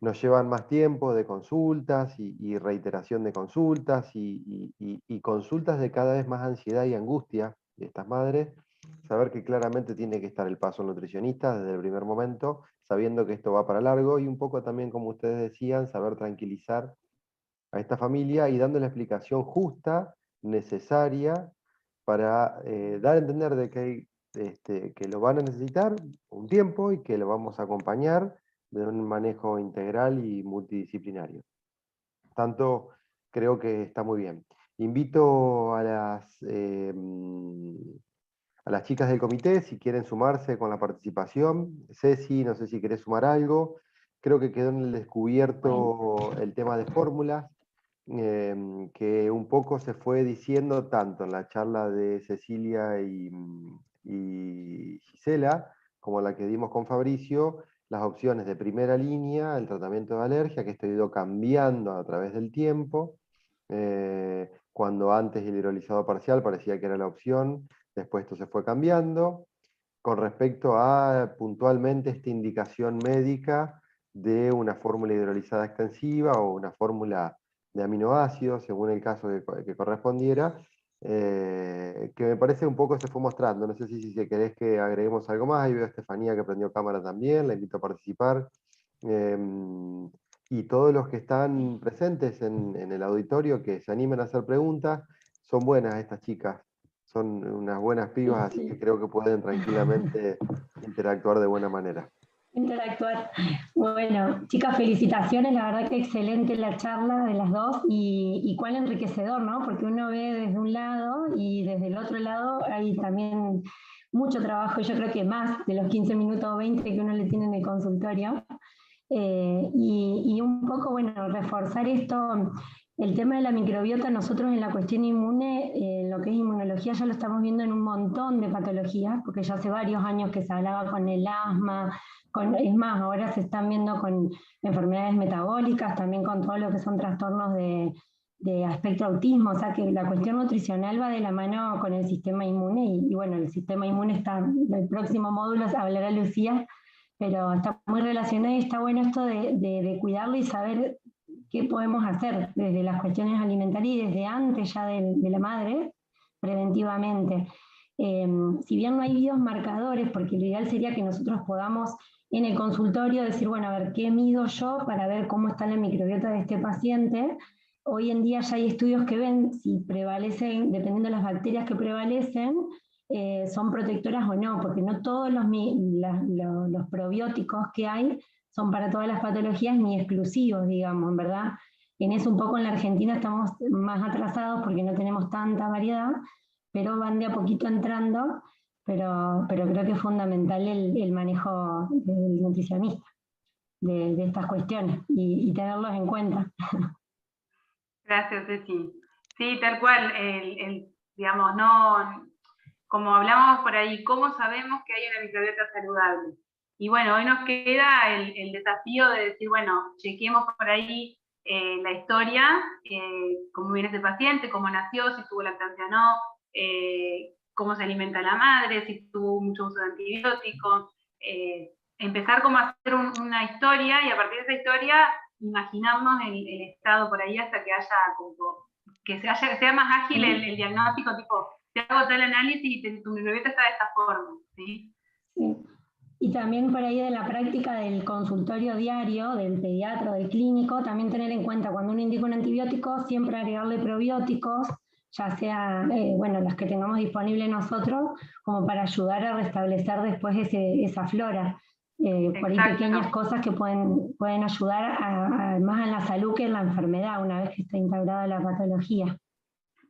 nos llevan más tiempo de consultas y reiteración de consultas y consultas de cada vez más ansiedad y angustia de estas madres, saber que claramente tiene que estar el paso nutricionista desde el primer momento, sabiendo que esto va para largo y un poco también, como ustedes decían, saber tranquilizar a esta familia y dando la explicación justa, necesaria, para dar a entender de que lo van a necesitar un tiempo y que lo vamos a acompañar de un manejo integral y multidisciplinario. Tanto creo que está muy bien. Invito a las chicas del comité, si quieren sumarse con la participación. Ceci, no sé si querés sumar algo. Creo que quedó en el descubierto el tema de fórmulas, que un poco se fue diciendo tanto en la charla de Cecilia y Gisela, como la que dimos con Fabricio, las opciones de primera línea, el tratamiento de alergia, que esto ha ido cambiando a través del tiempo, cuando antes el hidrolizado parcial parecía que era la opción, después esto se fue cambiando. Con respecto a puntualmente esta indicación médica de una fórmula hidrolizada extensiva o una fórmula de aminoácidos, según el caso que correspondiera, que me parece un poco se fue mostrando. No sé si querés que agreguemos algo más. Ahí veo a Estefanía que prendió cámara también, la invito a participar. Y todos los que están presentes en el auditorio que se animen a hacer preguntas, son buenas estas chicas, son unas buenas pibas, así que creo que pueden tranquilamente interactuar de buena manera. Interactuar. Bueno, chicas, felicitaciones, la verdad que excelente la charla de las dos y cuál enriquecedor, ¿no? Porque uno ve desde un lado y desde el otro lado hay también mucho trabajo, yo creo que más de los 15 minutos o 20 que uno le tiene en el consultorio. Y un poco, bueno, reforzar esto, el tema de la microbiota, nosotros en la cuestión inmune, en lo que es inmunología, ya lo estamos viendo en un montón de patologías, porque ya hace varios años que se hablaba con el asma, es más, ahora se están viendo con enfermedades metabólicas, también con todo lo que son trastornos de aspecto autismo, o sea que la cuestión nutricional va de la mano con el sistema inmune y bueno, el sistema inmune está, en el próximo módulo hablará Lucía, pero está muy relacionado y está bueno esto de cuidarlo y saber qué podemos hacer desde las cuestiones alimentarias y desde antes ya de la madre, preventivamente. Si bien no hay biomarcadores, porque lo ideal sería que nosotros podamos en el consultorio decir, bueno, a ver, ¿qué mido yo para ver cómo está la microbiota de este paciente? Hoy en día ya hay estudios que ven si prevalecen, dependiendo de las bacterias que prevalecen, son protectoras o no, porque no todos los probióticos que hay son para todas las patologías ni exclusivos, digamos, ¿verdad? En eso un poco en la Argentina estamos más atrasados porque no tenemos tanta variedad, pero van de a poquito entrando, pero creo que es fundamental el manejo del nutricionista de estas cuestiones y tenerlos en cuenta. Gracias, Ceci. Sí, tal cual, digamos, no, como hablamos por ahí, ¿cómo sabemos que hay una microbiota saludable? Y bueno, hoy nos queda el desafío de decir, bueno, chequemos por ahí la historia, cómo viene ese paciente, cómo nació, si tuvo lactancia o no, cómo se alimenta la madre, si tuvo mucho uso de antibióticos, empezar como a hacer una historia y a partir de esa historia imaginarnos el estado por ahí hasta que haya como, que sea más ágil el diagnóstico, tipo, te hago tal análisis y tu microbiota está de esta forma, ¿sí? Sí. Y también por ahí de la práctica del consultorio diario, del pediatra, del clínico, también tener en cuenta cuando uno indica un antibiótico, siempre agregarle probióticos, ya sea, bueno, los que tengamos disponibles nosotros, como para ayudar a restablecer después esa flora. Por ahí pequeñas cosas que pueden ayudar más en la salud que en la enfermedad, una vez que está integrada la patología.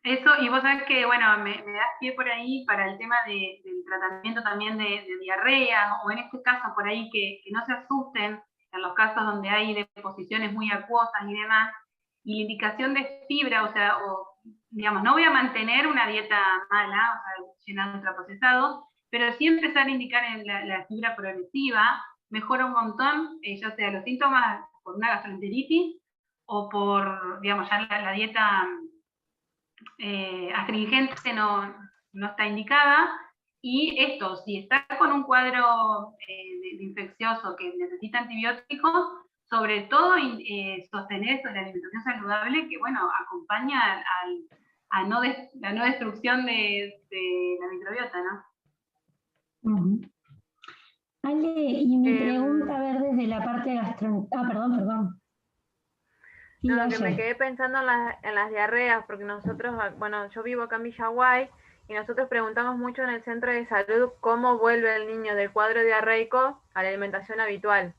Eso, y vos sabés que, bueno, me das pie por ahí para el tema del tratamiento también de diarrea, o en este caso por ahí que no se asusten en los casos donde hay deposiciones muy acuosas y demás, y la indicación de fibra, o sea, digamos, no voy a mantener una dieta mala, o sea, llena de ultraprocesados, pero sí empezar a indicar en la fibra progresiva, mejora un montón, ya sea los síntomas por una gastroenteritis, o por, digamos, ya la dieta astringente no está indicada, y esto, si está con un cuadro de infeccioso que necesita antibióticos, sobre todo sostener esto de la alimentación saludable, que bueno, acompaña a la no destrucción de la microbiota, ¿no? Uh-huh. Ale, y mi pregunta, a ver, desde la parte gastroenteritis. Perdón. Sí, no, que me quedé pensando en las diarreas, porque nosotros, bueno, yo vivo acá en Villaguay, y nosotros preguntamos mucho en el centro de salud cómo vuelve el niño del cuadro diarreico a la alimentación habitual.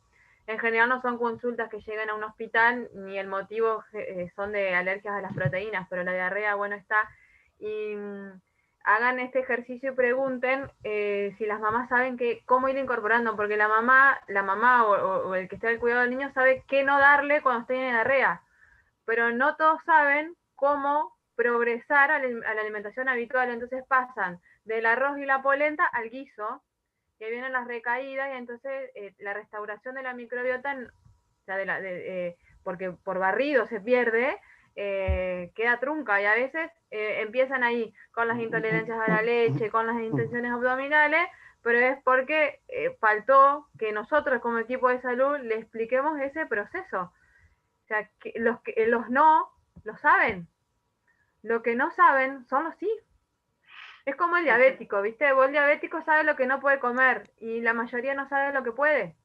En general no son consultas que llegan a un hospital, ni el motivo son de alergias a las proteínas, pero la diarrea, bueno, está. Y hagan este ejercicio y pregunten si las mamás saben cómo ir incorporando, porque la mamá o el que esté al cuidado del niño sabe qué no darle cuando esté en diarrea, pero no todos saben cómo progresar a la alimentación habitual, entonces pasan del arroz y la polenta al guiso, que vienen las recaídas, y entonces la restauración de la microbiota, o sea, porque por barrido se pierde, queda trunca, y a veces empiezan ahí con las intolerancias a la leche, con las intenciones abdominales, pero es porque faltó que nosotros como equipo de salud le expliquemos ese proceso. O sea, que los no lo saben, lo que no saben son los sí. Es como el diabético, ¿viste? Vos el diabético sabe lo que no puede comer y la mayoría no sabe lo que puede.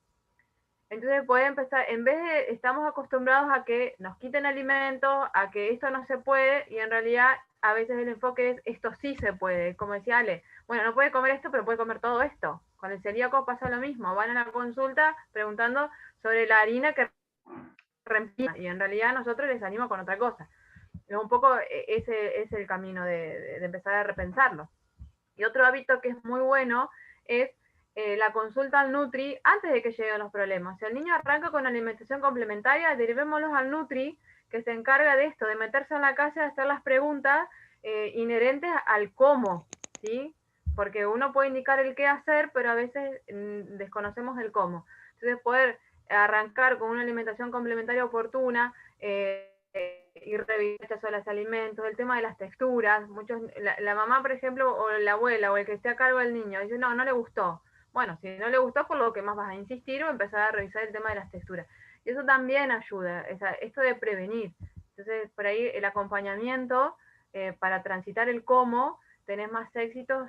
Entonces puede empezar, en vez de, estamos acostumbrados a que nos quiten alimentos, a que esto no se puede, y en realidad a veces el enfoque es esto sí se puede, como decía Ale, bueno, no puede comer esto, pero puede comer todo esto. Con el celíaco pasa lo mismo, van a la consulta preguntando sobre la harina que reemplaza, y en realidad nosotros les salimos con otra cosa. Es un poco ese es el camino de empezar a repensarlo. Y otro hábito que es muy bueno es la consulta al Nutri antes de que lleguen los problemas. Si el niño arranca con alimentación complementaria, derivémoslos al Nutri, que se encarga de esto, de meterse en la casa y de hacer las preguntas inherentes al cómo, ¿sí? Porque uno puede indicar el qué hacer, pero a veces desconocemos el cómo. Entonces, poder arrancar con una alimentación complementaria oportuna, y revisar sobre los alimentos, el tema de las texturas. La mamá, por ejemplo, o la abuela, o el que esté a cargo del niño, dice, no le gustó. Bueno, si no le gustó, por lo que más vas a insistir o empezar a revisar el tema de las texturas. Y eso también ayuda, esto de prevenir. Entonces, por ahí el acompañamiento para transitar el cómo, tenés más éxitos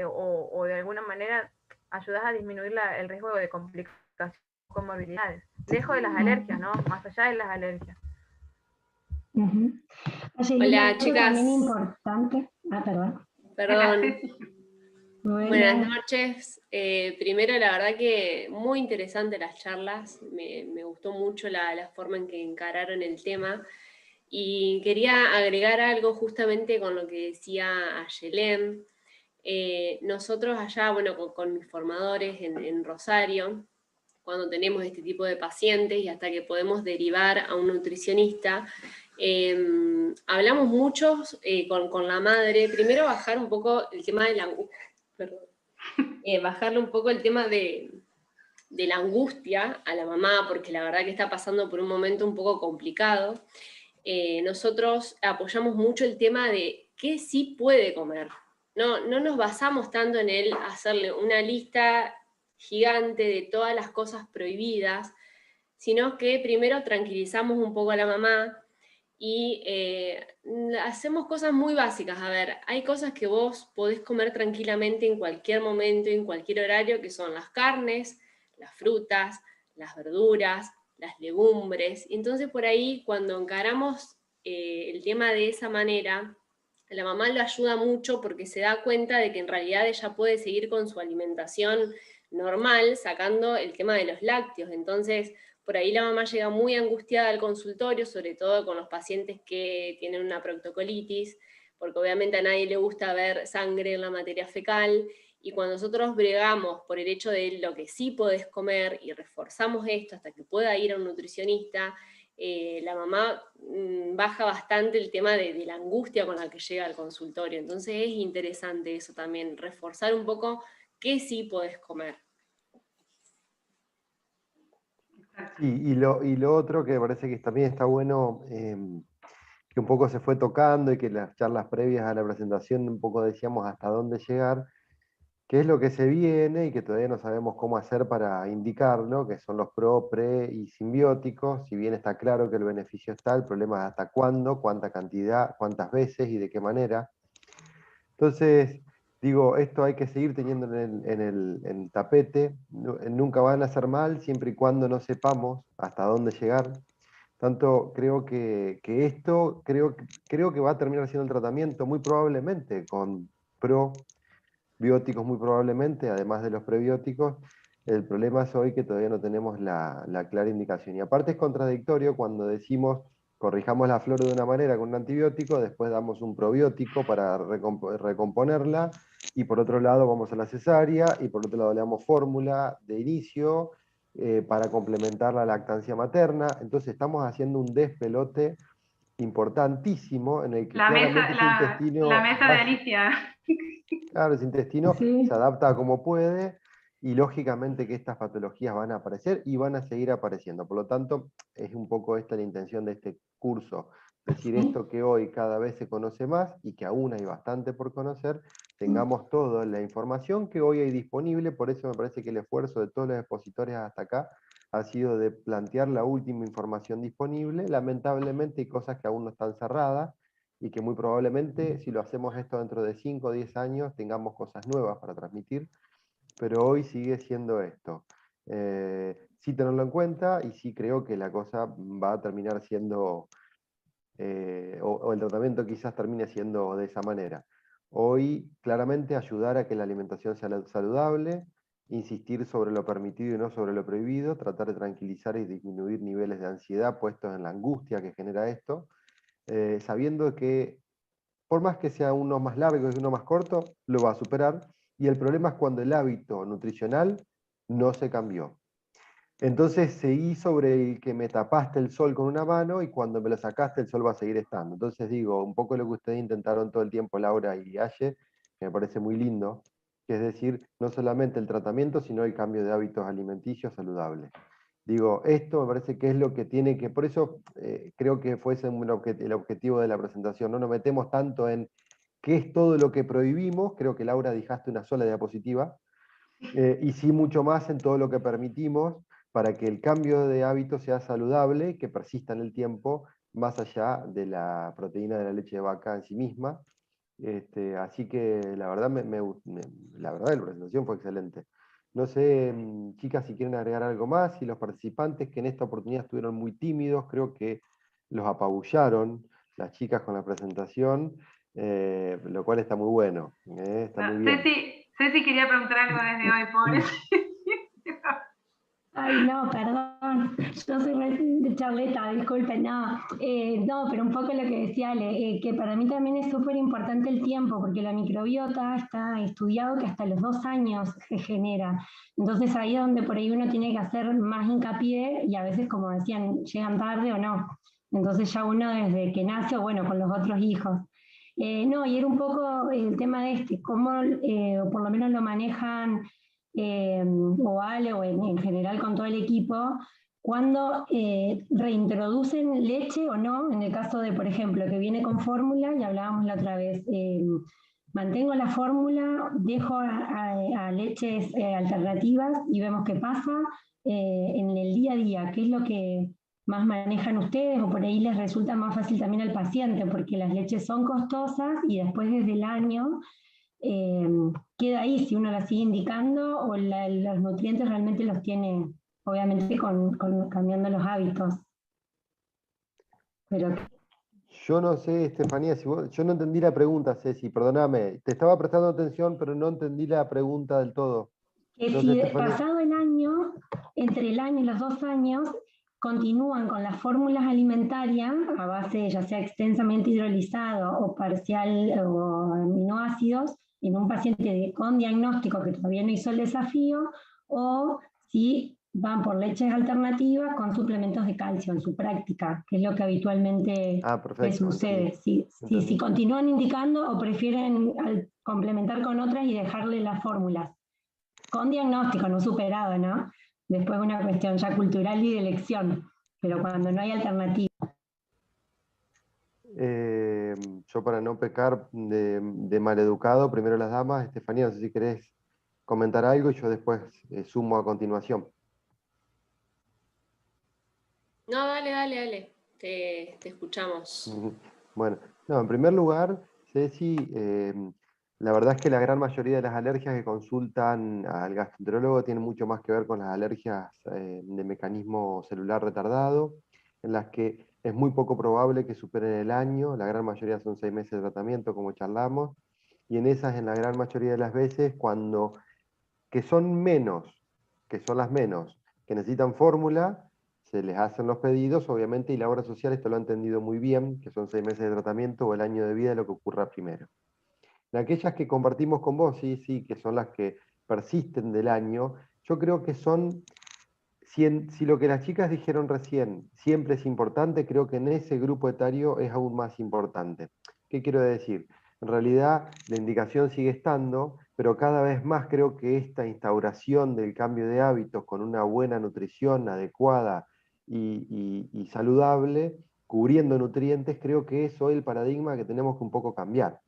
o de alguna manera ayudas a disminuir el riesgo de complicaciones comorbilidades, lejos de las alergias, ¿no? Más allá de las alergias. Hola, chicas. También importante. Perdón. Perdón. Buenas, Buenas noches. Primero, la verdad que muy interesante las charlas. Me gustó mucho la forma en que encararon el tema. Y quería agregar algo justamente con lo que decía Ayelén. Nosotros allá, bueno, con mis formadores en Rosario, cuando tenemos este tipo de pacientes y hasta que podemos derivar a un nutricionista, hablamos mucho con la madre, primero bajar un poco el tema de la angustia, bajarle un poco el tema de la angustia a la mamá, porque la verdad que está pasando por un momento un poco complicado. Nosotros apoyamos mucho el tema de qué sí puede comer. No nos basamos tanto en el hacerle una lista gigante de todas las cosas prohibidas, sino que primero tranquilizamos un poco a la mamá y hacemos cosas muy básicas. A ver, hay cosas que vos podés comer tranquilamente en cualquier momento, en cualquier horario, que son las carnes, las frutas, las verduras, las legumbres. Entonces por ahí cuando encaramos el tema de esa manera, la mamá lo ayuda mucho porque se da cuenta de que en realidad ella puede seguir con su alimentación normal, sacando el tema de los lácteos. Entonces por ahí la mamá llega muy angustiada al consultorio, sobre todo con los pacientes que tienen una proctocolitis, porque obviamente a nadie le gusta ver sangre en la materia fecal, y cuando nosotros bregamos por el hecho de lo que sí podés comer y reforzamos esto hasta que pueda ir a un nutricionista, la mamá baja bastante el tema de la angustia con la que llega al consultorio. Entonces es interesante eso también, reforzar un poco qué sí podés comer. Sí, y lo otro que me parece que también está bueno, que un poco se fue tocando y que las charlas previas a la presentación un poco decíamos hasta dónde llegar, qué es lo que se viene y que todavía no sabemos cómo hacer para indicarlo, que son los pro, pre y simbióticos. Si bien está claro que el beneficio está, el problema es hasta cuándo, cuánta cantidad, cuántas veces y de qué manera. Entonces, digo, esto hay que seguir teniendo en el tapete. Nunca van a hacer mal siempre y cuando no sepamos hasta dónde llegar. Tanto creo que esto, creo que va a terminar siendo el tratamiento muy probablemente con probióticos, muy probablemente, además de los prebióticos. El problema es hoy que todavía no tenemos la clara indicación. Y aparte es contradictorio cuando decimos corrijamos la flora de una manera con un antibiótico, después damos un probiótico para recomponerla, y por otro lado vamos a la cesárea, y por otro lado le damos fórmula de inicio para complementar la lactancia materna. Entonces estamos haciendo un despelote importantísimo en el que claramente ese intestino... La mesa de Alicia. Claro, ese intestino Sí. se adapta como puede, y lógicamente que estas patologías van a aparecer y van a seguir apareciendo. Por lo tanto, es un poco esta la intención de este curso, decir esto que hoy cada vez se conoce más y que aún hay bastante por conocer, tengamos toda la información que hoy hay disponible. Por eso me parece que el esfuerzo de todos los expositores hasta acá ha sido de plantear la última información disponible. Lamentablemente hay cosas que aún no están cerradas, y que muy probablemente si lo hacemos esto dentro de 5 o 10 años tengamos cosas nuevas para transmitir, pero hoy sigue siendo esto. Sí tenerlo en cuenta, y sí creo que la cosa va a terminar siendo, o el tratamiento quizás termine siendo de esa manera. Hoy claramente ayudar a que la alimentación sea saludable, insistir sobre lo permitido y no sobre lo prohibido, tratar de tranquilizar y disminuir niveles de ansiedad puestos en la angustia que genera esto, sabiendo que por más que sea uno más largo y uno más corto, lo va a superar. Y el problema es cuando el hábito nutricional no se cambió. Entonces seguí sobre el que me tapaste el sol con una mano, y cuando me lo sacaste el sol va a seguir estando. Entonces digo, un poco lo que ustedes intentaron todo el tiempo, Laura y Aye, que me parece muy lindo, que es decir, no solamente el tratamiento, sino el cambio de hábitos alimenticios saludables. Digo, esto me parece que es lo que tiene que, por eso creo que fue ese el objetivo de la presentación. No nos metemos tanto en qué es todo lo que prohibimos, creo que Laura dejaste una sola diapositiva, y sí mucho más en todo lo que permitimos para que el cambio de hábito sea saludable, que persista en el tiempo, más allá de la proteína de la leche de vaca en sí misma. Así que la verdad, la verdad la presentación fue excelente. No sé, chicas, si quieren agregar algo más, y los participantes que en esta oportunidad estuvieron muy tímidos, creo que los apabullaron las chicas con la presentación, lo cual está muy bueno, está muy bien. Ceci quería preguntar algo desde hoy, pobre. Ay, no, perdón, yo soy re de charleta, disculpen, no. No, pero un poco lo que decía Ale, que para mí también es súper importante el tiempo, porque la microbiota está estudiado que hasta los 2 años se genera. Entonces ahí es donde por ahí uno tiene que hacer más hincapié y a veces, como decían, llegan tarde o no. Entonces ya uno desde que nace, o bueno, con los otros hijos. No, y era un poco el tema de cómo o por lo menos lo manejan o Ale o en general con todo el equipo, cuando reintroducen leche o no, en el caso de, por ejemplo, que viene con fórmula, y hablábamos la otra vez, mantengo la fórmula, dejo a leches alternativas y vemos qué pasa en el día a día, qué es lo que más manejan ustedes o por ahí les resulta más fácil también al paciente, porque las leches son costosas y después desde el año eh, queda ahí si uno la sigue indicando o los nutrientes realmente los tiene, obviamente cambiando los hábitos. Pero Yo no sé, Estefanía, yo no entendí la pregunta, Ceci, perdóname. Te estaba prestando atención, pero no entendí la pregunta del todo. que No sé, si Estefanía. pasado el año, entre el año y los 2 años, continúan con las fórmulas alimentarias a base ya sea extensamente hidrolizado o parcial o aminoácidos en un paciente con diagnóstico que todavía no hizo el desafío, o si van por leches alternativas con suplementos de calcio en su práctica, que es lo que habitualmente les Perfecto, sucede. entendí. Si continúan indicando o prefieren complementar con otras y dejarle las fórmulas. Con diagnóstico, no superado, ¿no? Después una cuestión ya cultural y de elección, pero cuando no hay alternativa. Yo para no pecar de maleducado, primero las damas, Estefanía, no sé si querés comentar algo y yo después sumo a continuación. No, dale. Te escuchamos. Bueno, no, en primer lugar, Ceci, la verdad es que la gran mayoría de las alergias que consultan al gastroenterólogo tienen mucho más que ver con las alergias de mecanismo celular retardado, en las que es muy poco probable que superen el año, la gran mayoría son 6 meses de tratamiento, como charlamos, y en esas, en la gran mayoría de las veces, que son menos, que son las menos, que necesitan fórmula, se les hacen los pedidos, obviamente, y la obra social esto lo ha entendido muy bien, que son 6 meses de tratamiento o el año de vida, lo que ocurra primero. En aquellas que compartimos con vos, sí, que son las que persisten del año, yo creo que son, si lo que las chicas dijeron recién siempre es importante, creo que en ese grupo etario es aún más importante. ¿Qué quiero decir? En realidad la indicación sigue estando, pero cada vez más creo que esta instauración del cambio de hábitos con una buena nutrición adecuada y saludable, cubriendo nutrientes, creo que eso es el paradigma que tenemos que un poco cambiar.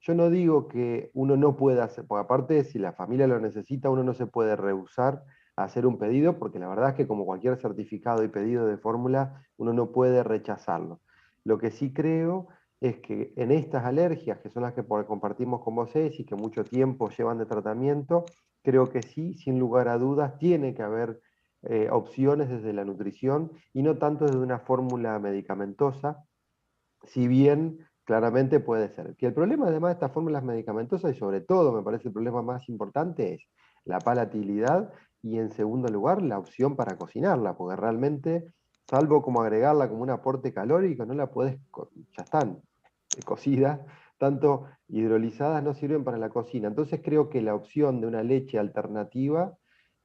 Yo no digo que uno no pueda hacer, porque aparte si la familia lo necesita, uno no se puede rehusar a hacer un pedido, porque la verdad es que como cualquier certificado y pedido de fórmula, uno no puede rechazarlo. Lo que sí creo es que en estas alergias, que son las que compartimos con vos, y que mucho tiempo llevan de tratamiento, creo que sí, sin lugar a dudas, tiene que haber opciones desde la nutrición y no tanto desde una fórmula medicamentosa, si bien claramente puede ser. Que el problema además de estas fórmulas medicamentosas, y sobre todo me parece el problema más importante, es la palatabilidad y en segundo lugar la opción para cocinarla, porque realmente, salvo como agregarla como un aporte calórico, no la puedes, ya están cocidas, tanto hidrolizadas no sirven para la cocina. Entonces creo que la opción de una leche alternativa,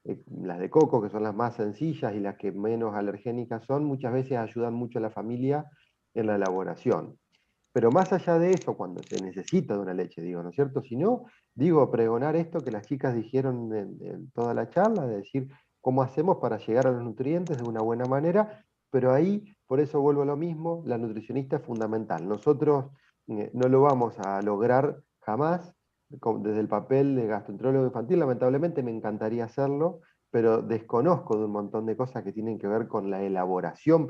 las de coco, que son las más sencillas y las que menos alergénicas son, muchas veces ayudan mucho a la familia en la elaboración. Pero más allá de eso, cuando se necesita de una leche, digo, ¿no es cierto? Si no, digo, pregonar esto que las chicas dijeron en toda la charla, de decir cómo hacemos para llegar a los nutrientes de una buena manera, pero ahí, por eso vuelvo a lo mismo, la nutricionista es fundamental. Nosotros no lo vamos a lograr jamás desde el papel de gastroenterólogo infantil, lamentablemente me encantaría hacerlo, pero desconozco de un montón de cosas que tienen que ver con la elaboración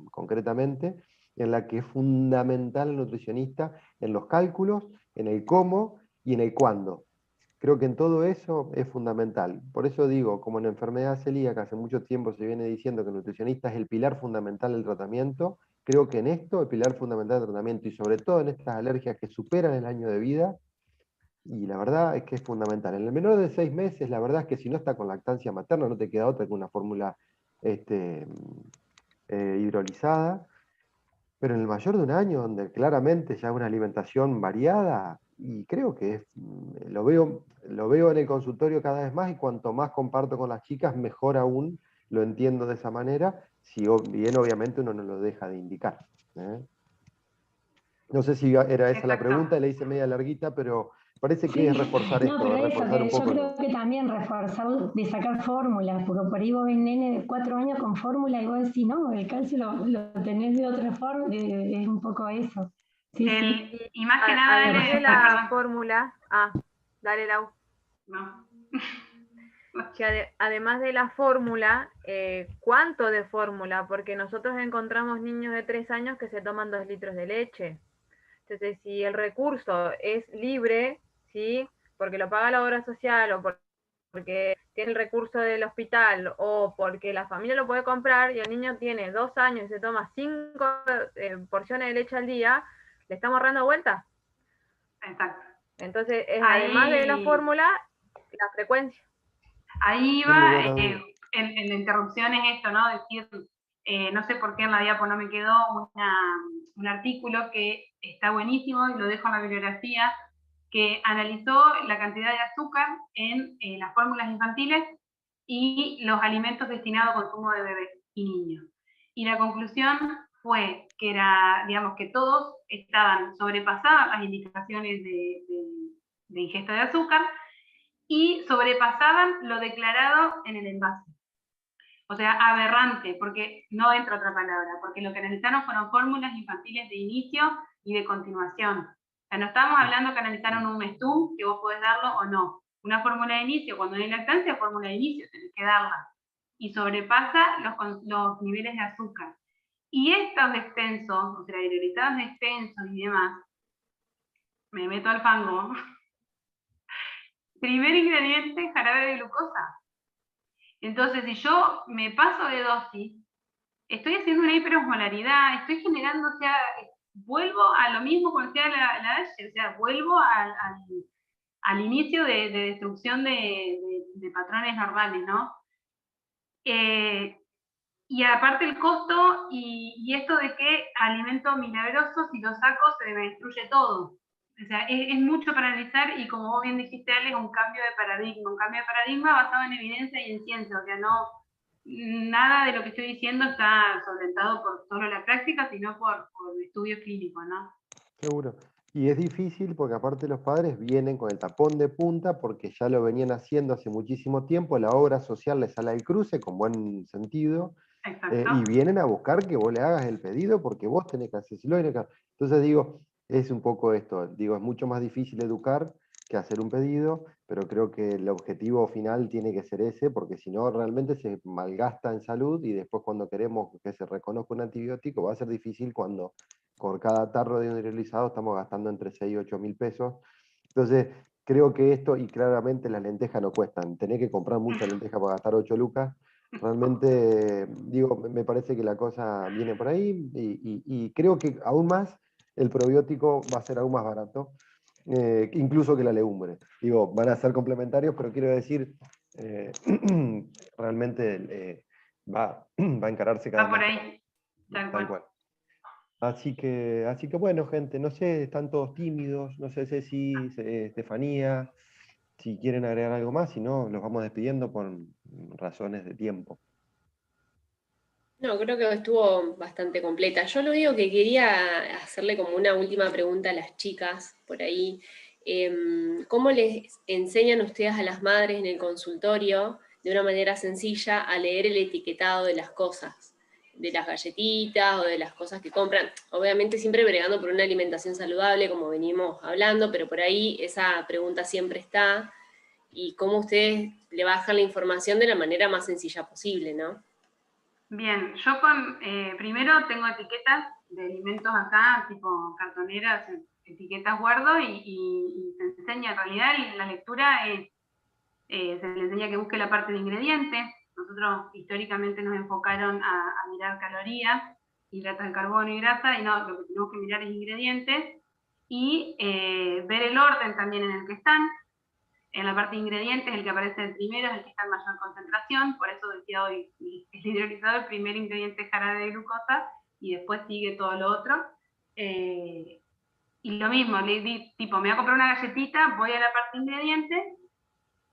concretamente, en la que es fundamental el nutricionista en los cálculos, en el cómo y en el cuándo. Creo que en todo eso es fundamental. Por eso digo, como en enfermedad celíaca hace mucho tiempo se viene diciendo que el nutricionista es el pilar fundamental del tratamiento, creo que en esto el pilar fundamental del tratamiento, y sobre todo en estas alergias que superan el año de vida, y la verdad es que es fundamental. En el menor de 6 meses, la verdad es que si no está con lactancia materna, no te queda otra que una fórmula hidrolizada, pero en el mayor de un año, donde claramente ya una alimentación variada, y creo que lo veo en el consultorio cada vez más, y cuanto más comparto con las chicas, mejor aún lo entiendo de esa manera, si bien obviamente uno no lo deja de indicar. No sé si era esa la pregunta, le hice media larguita, pero parece que es reforzar No, esto, pero eso, reforzar un que yo poco. creo que también reforzar de sacar fórmulas, porque por ahí vos ves nene de 4 años con fórmula y vos decís, no, el calcio lo tenés de otra forma, es un poco eso. Sí, sí. Y más que nada, además de la fórmula, dale, Lau. No. Que además de la fórmula, ¿cuánto de fórmula? Porque nosotros encontramos niños de 3 años que se toman 2 litros de leche. Entonces, si el recurso es libre, ¿sí? Porque lo paga la obra social o porque tiene el recurso del hospital o porque la familia lo puede comprar y el niño tiene 2 años y se toma 5 porciones de leche al día, ¿le estamos ahorrando vuelta? Exacto. Entonces, además de la fórmula, la frecuencia. Ahí va, en la interrupción es esto, ¿no? Decir, no sé por qué en la diapo no me quedó un artículo que está buenísimo, y lo dejo en la bibliografía, que analizó la cantidad de azúcar en las fórmulas infantiles y los alimentos destinados a consumo de bebés y niños. Y la conclusión fue que era, digamos, que todos estaban sobrepasadas las indicaciones de ingesta de azúcar, y sobrepasaban lo declarado en el envase. O sea, aberrante, porque no entra otra palabra, porque lo que analizaron fueron fórmulas infantiles de inicio y de continuación. O sea, no estamos hablando que analizaron un Mestum, que vos podés darlo o no. Una fórmula de inicio, cuando hay lactancia, fórmula de inicio, tenés que darla. Y sobrepasa los niveles de azúcar. Y estos extensos, o sea, hidrolizados extensos y demás, me meto al fango. Primer ingrediente, jarabe de glucosa. Entonces, si yo me paso de dosis, estoy haciendo una hiperosmolaridad, estoy generando, o sea, vuelvo a lo mismo como decía la H, o sea, vuelvo al inicio de destrucción de patrones normales, ¿no? Y aparte el costo y esto de que alimento milagroso, si lo saco se me destruye todo. O sea, es mucho para analizar, y como vos bien dijiste, Ale, es un cambio de paradigma basado en evidencia y en ciencia. O sea, no, nada de lo que estoy diciendo está solventado por solo la práctica, sino por estudios clínicos, ¿no? Seguro. Y es difícil porque aparte los padres vienen con el tapón de punta porque ya lo venían haciendo hace muchísimo tiempo, la obra social les sale al cruce con buen sentido, y vienen a buscar que vos le hagas el pedido porque vos tenés que hacerlo. Entonces digo, es un poco esto, digo, es mucho más difícil educar que hacer un pedido, pero creo que el objetivo final tiene que ser ese, porque si no realmente se malgasta en salud, y después cuando queremos que se reconozca un antibiótico va a ser difícil cuando por cada tarro de hidrolizado estamos gastando entre 6 y 8 mil pesos. Entonces, creo que esto, y claramente las lentejas no cuestan, tenés que comprar mucha lenteja para gastar 8 lucas. Realmente, digo, me parece que la cosa viene por ahí, y creo que aún más el probiótico va a ser aún más barato, incluso que la legumbre. Digo, van a ser complementarios, pero quiero decir, realmente va a encararse cada vez por más. ahí, tal cual. Así que bueno, gente, no sé, están todos tímidos, no sé Ceci, Estefanía, si quieren agregar algo más, si no, los vamos despidiendo por razones de tiempo. No, creo que estuvo bastante completa. Yo lo único que quería hacerle como una última pregunta a las chicas por ahí. ¿Cómo les enseñan ustedes a las madres en el consultorio de una manera sencilla a leer el etiquetado de las cosas? De las galletitas o de las cosas que compran, obviamente siempre bregando por una alimentación saludable, como venimos hablando, pero por ahí esa pregunta siempre está, y cómo ustedes le bajan la información de la manera más sencilla posible, ¿no? Bien, yo primero tengo etiquetas de alimentos acá, tipo cartoneras, etiquetas guardo y se enseña. En realidad la lectura se le enseña que busque la parte de ingredientes. Nosotros históricamente nos enfocaron a mirar calorías, hidratos de carbono y grasa, y no, lo que tenemos que mirar es ingredientes, y ver el orden también en el que están. En la parte de ingredientes, el que aparece el primero es el que está en mayor concentración, por eso decía hoy, el hidrolizado, el primer ingrediente es jarabe de glucosa, y después sigue todo lo otro. Y lo mismo, le di, tipo, me voy a comprar una galletita, voy a la parte de ingredientes,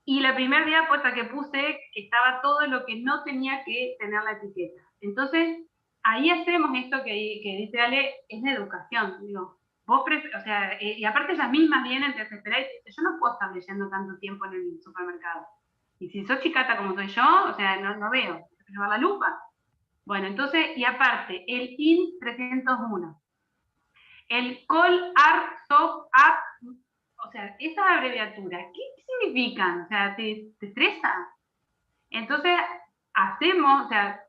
y la primera diapositiva que puse estaba todo lo que no tenía que tener la etiqueta. Entonces, ahí hacemos esto que dice Ale, es de educación. Digo, vos o sea, y aparte ellas mismas vienen, te desesperan y dicen, yo no puedo estar leyendo tanto tiempo en el supermercado. Y si sos chicata como soy yo, o sea, no veo, tengo que llevar la lupa. Bueno, entonces, y aparte, el IN 301, el COL, AR, SOP, AP, o sea, esas abreviaturas, ¿qué significan? O sea, ¿te estresa? Entonces, hacemos, o sea,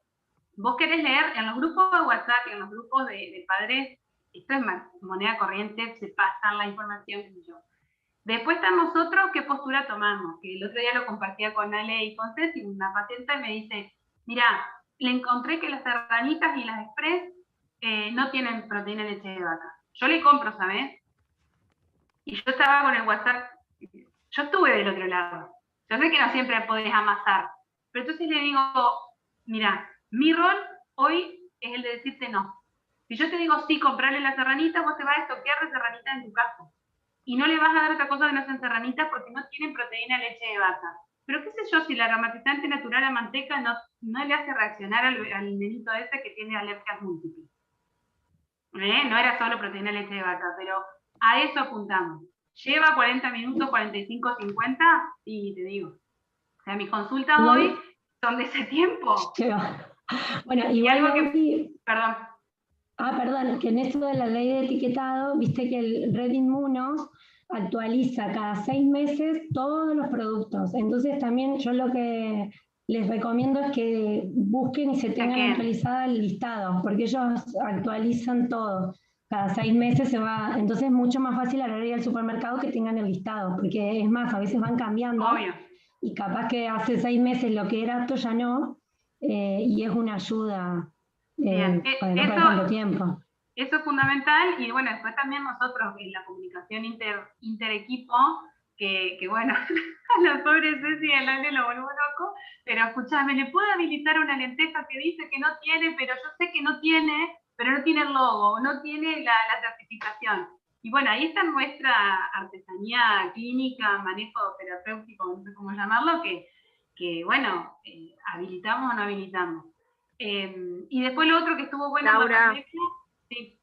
vos querés leer en los grupos de WhatsApp, en los grupos de padres, esto es moneda corriente, se pasan la información, qué sé yo. Después están nosotros, qué postura tomamos, que el otro día lo compartía con Ale y con Ceci, una paciente me dice, mira, le encontré que las serranitas y las express no tienen proteína de leche de vaca. Yo le compro, ¿sabes? Y yo estaba con el WhatsApp, yo estuve del otro lado. Yo sé que no siempre podés amasar, pero entonces le digo, mira, mi rol hoy es el de decirte no. Si yo te digo sí, comprarle la serranita, vos te vas a estoquear de serranita en tu casa. Y no le vas a dar otra cosa que no sean serranitas porque no tienen proteína de leche de vaca. Pero qué sé yo, si la aromatizante natural a manteca no le hace reaccionar al nenito ese que tiene alergias múltiples. No era solo proteína de leche de vaca, pero a eso apuntamos. ¿Lleva 40 minutos, 45, 50? Sí, te digo. O sea, mis consultas hoy son de ese tiempo. Bueno, y igual algo que... Perdón. Perdón, que en esto de la ley de etiquetado, viste que el Red Inmuno actualiza cada 6 meses todos los productos. Entonces también yo lo que les recomiendo es que busquen y se tengan actualizada el listado, porque ellos actualizan todo. Cada 6 meses se va, entonces es mucho más fácil a la hora de ir al supermercado que tengan el listado, porque es más, a veces van cambiando. Obvio. Y capaz que hace 6 meses lo que era apto ya no, y es una ayuda. Para no perder tanto tiempo. Eso es fundamental, y bueno, después también nosotros en la comunicación interequipo, que bueno, a la pobre Ceci al aire lo vuelvo loco, pero escuchame, ¿le puedo habilitar una lenteja que dice que no tiene, pero yo sé que no tiene, pero no tiene el logo, no tiene la certificación? Y bueno, ahí está nuestra artesanía clínica, manejo terapéutico, no sé cómo llamarlo, que bueno, habilitamos o no habilitamos. Y después lo otro que estuvo bueno, Laura, sí.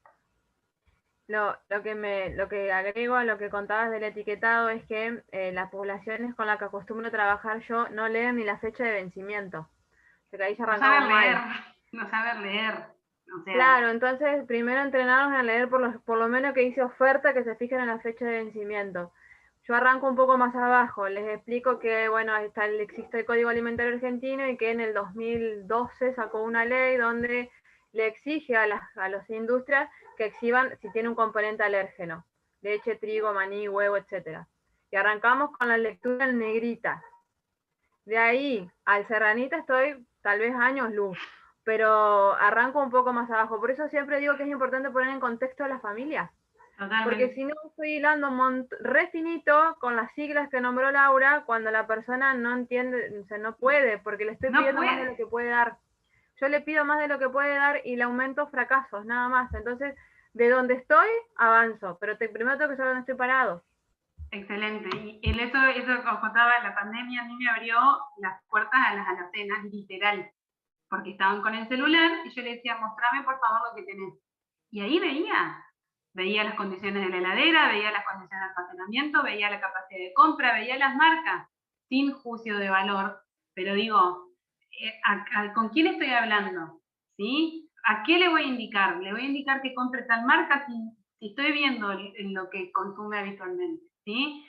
Lo que agrego a lo que contabas del etiquetado es que las poblaciones con las que acostumbro trabajar yo no leen ni la fecha de vencimiento. O sea, que ahí ya arrancamos no saber leer. O sea, claro, entonces primero entrenarnos a leer por lo menos que dice oferta, que se fijen en la fecha de vencimiento. Yo arranco un poco más abajo, les explico que, bueno, existe el Código Alimentario Argentino y que en el 2012 sacó una ley donde le exige a las industrias que exhiban si tiene un componente alérgeno, leche, trigo, maní, huevo, etc. Y arrancamos con la lectura en negrita. De ahí al serranita estoy tal vez años luz, pero arranco un poco más abajo. Por eso siempre digo que es importante poner en contexto a la familia. Totalmente. Porque si no, estoy hilando re finito con las siglas que nombró Laura cuando la persona no entiende, o sea, no puede, porque le estoy pidiendo más de lo que puede dar. Yo le pido más de lo que puede dar y le aumento fracasos, nada más. Entonces, de donde estoy, avanzo, pero primero tengo que saber dónde estoy parado. Excelente. Y eso que os contaba, la pandemia a mí me abrió las puertas a las alacenas, literal, porque estaban con el celular y yo le decía, mostrame por favor lo que tenés. Y ahí veía las condiciones de la heladera, veía las condiciones de almacenamiento, veía la capacidad de compra, veía las marcas, sin juicio de valor, pero digo, ¿con quién estoy hablando? ¿Sí? ¿A qué le voy a indicar? Le voy a indicar que compre tal marca si estoy viendo en lo que consume habitualmente, ¿sí?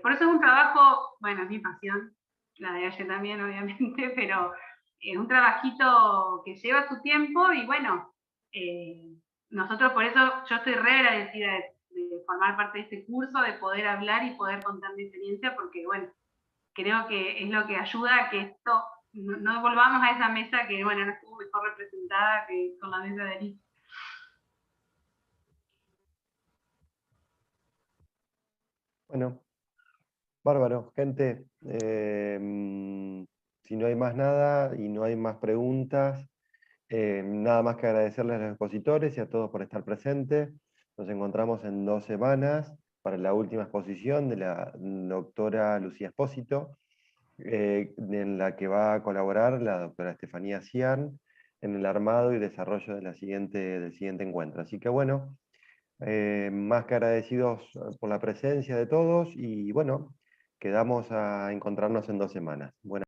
Por eso es un trabajo, bueno, es mi pasión, la de ayer también, obviamente, pero es un trabajito que lleva su tiempo y bueno, nosotros por eso, yo estoy re agradecida de formar parte de este curso, de poder hablar y poder contar mi experiencia, porque bueno, creo que es lo que ayuda a que esto, no volvamos a esa mesa que bueno, no estuvo mejor representada que con la mesa de Alicia. Bueno, bárbaro, gente. Si no hay más nada y no hay más preguntas, nada más que agradecerles a los expositores y a todos por estar presentes. Nos encontramos en 2 semanas para la última exposición de la doctora Lucía Espósito, en la que va a colaborar la doctora Estefanía Cian en el armado y desarrollo del siguiente encuentro. Así que bueno, más que agradecidos por la presencia de todos y bueno, quedamos a encontrarnos en 2 semanas. Buenas